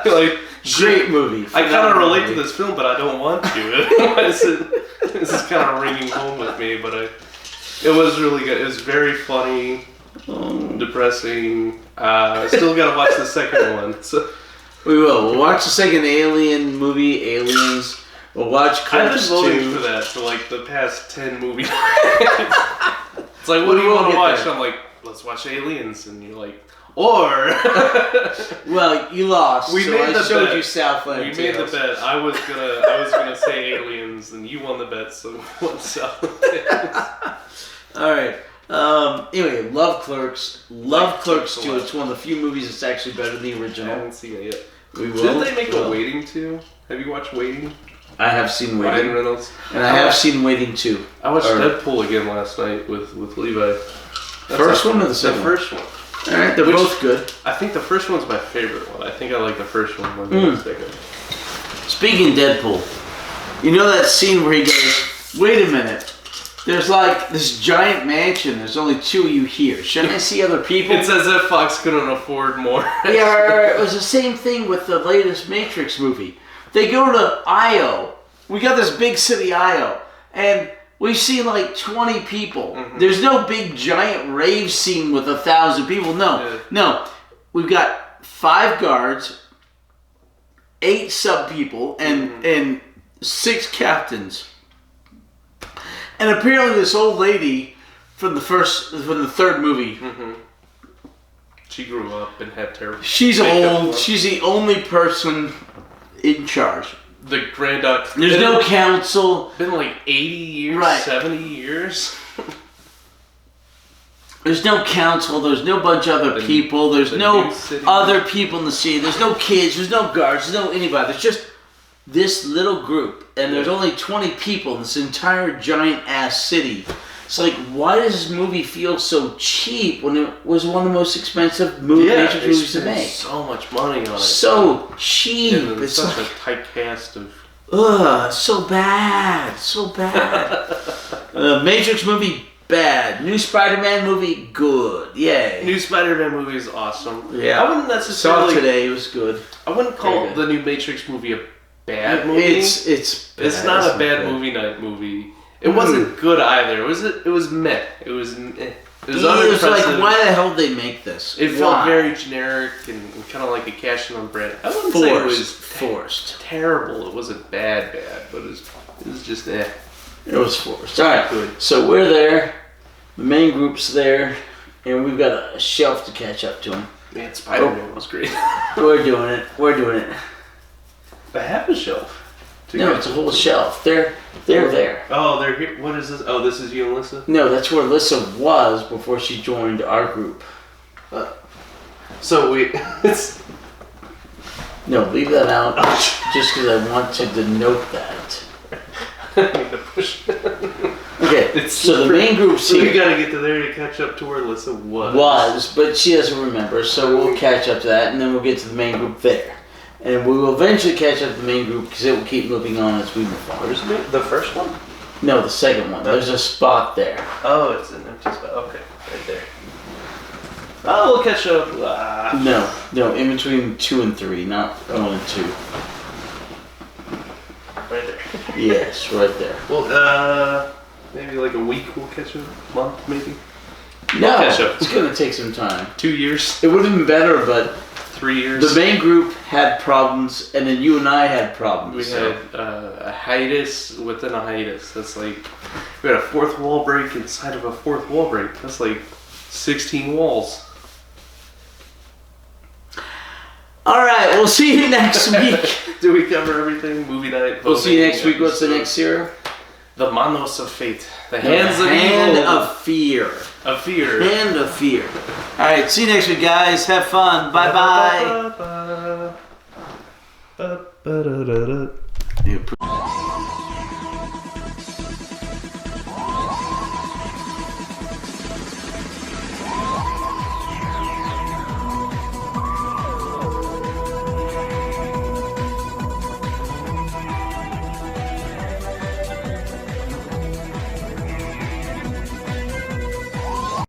Like, great movie. I kind of relate to this film, but I don't want to. This is kind of ringing home with me, but it was really good. It was very funny, depressing. Still got to watch the second one. So. We will. We'll watch the second Alien movie, Aliens. We'll watch Clerks 2. I've been voting for that for like the past 10 movies. It's like, what do you want to watch? I'm like, let's watch Aliens. And you're like, or... Well, you lost. We made the showed bet. you Southland Tales. We made the bet. I was gonna say Aliens, and you won the bet, so we won Southland Tales. All right. Anyway, love Clerks. Love Clerks 2. It's one of the few movies that's actually better than the original. I haven't seen it yet. We will. Didn't they make a Waiting 2? Have you watched Waiting? I have seen Waiting. Ryan Reynolds. And I have seen Waiting 2. I watched Deadpool again last night with Levi. First one or the second? The first one. Alright, they're both good. I think the first one's my favorite one. I think I like the first one more than the second. Speaking of Deadpool, you know that scene where he goes, wait a minute. There's like this giant mansion. There's only two of you here. Shouldn't I see other people? It's as if Fox couldn't afford more. Yeah, it was the same thing with the latest Matrix movie. They go to Io. We got this big city, Io, and we've seen like 20 people. Mm-hmm. There's no big giant rave scene with 1,000 people. No. We've got 5 guards, 8 sub people, and 6 captains. And apparently this old lady from the third movie, she grew up and had terrible. She's old. She's the only person in charge. The granddaughter. There's no council. Been like 80 years, right. 70 years. There's no council. There's no bunch of other people. There's no other people in the city. There's no kids. There's no guards. There's no anybody. There's just this little group, and there's only 20 people in this entire giant-ass city. It's like, why does this movie feel so cheap when it was one of the most expensive Matrix movies to make? So much money on it. So cheap. And it's such a tight cast of... Ugh, so bad. So bad. Matrix movie, bad. New Spider-Man movie, good. Yay. New Spider-Man movie is awesome. Yeah. I wouldn't necessarily... Saw it today, it was good. I wouldn't call the new Matrix movie a bad movie. It's bad. It's not a bad movie night movie. It wasn't good either. It was meh. It was meh. It was like, why the hell did they make this? It felt very generic and kind of like a cash in on brand. I wouldn't say it was forced. Terrible. It wasn't bad, but it was just eh. It was forced. All right, good. So we're there. The main group's there, and we've got a shelf to catch up to them. Man, Spider-Man was great. We're doing it. I have a shelf. No, it's a whole shelf. They're there. Oh, they're here. What is this? Oh, this is you and Lissa? No, that's where Lissa was before she joined our group. So it's... No, leave that out just because I want to denote that. I need to push it. Okay, so the main group's So we here. gotta get to there to catch up to where Alyssa was. But she doesn't remember, so we'll catch up to that, and then we'll get to the main group there. And we will eventually catch up to the main group because it will keep moving on as we move on. Where's the first one? No, the second one. There's a spot there. Oh, it's an empty spot. Okay, right there. Oh, we'll catch up. No, in between 2 and 3, not 1 and 2. Right there. Yes, right there. Well, maybe like a week we'll catch up. Month, maybe. No, catch up. it's going to take some time. 2 years. It would have been better, but 3 years. the main group had problems, and then you and I had problems. We so. had a hiatus within a hiatus. That's like, we had a fourth wall break inside of a fourth wall break. That's like 16 walls. Alright, we'll see you next week. Do we cover everything? Movie night? We'll see you voting, next week. What's the episode? next serial? The Manos of Fate. The Hands of Hand Evil. of Fear. Of Fear. Hand of Fear. Alright, see you next week, guys. Have fun. Bye-bye. Ba-ba-ba-ba. Ba-ba-da-da-da. Yeah,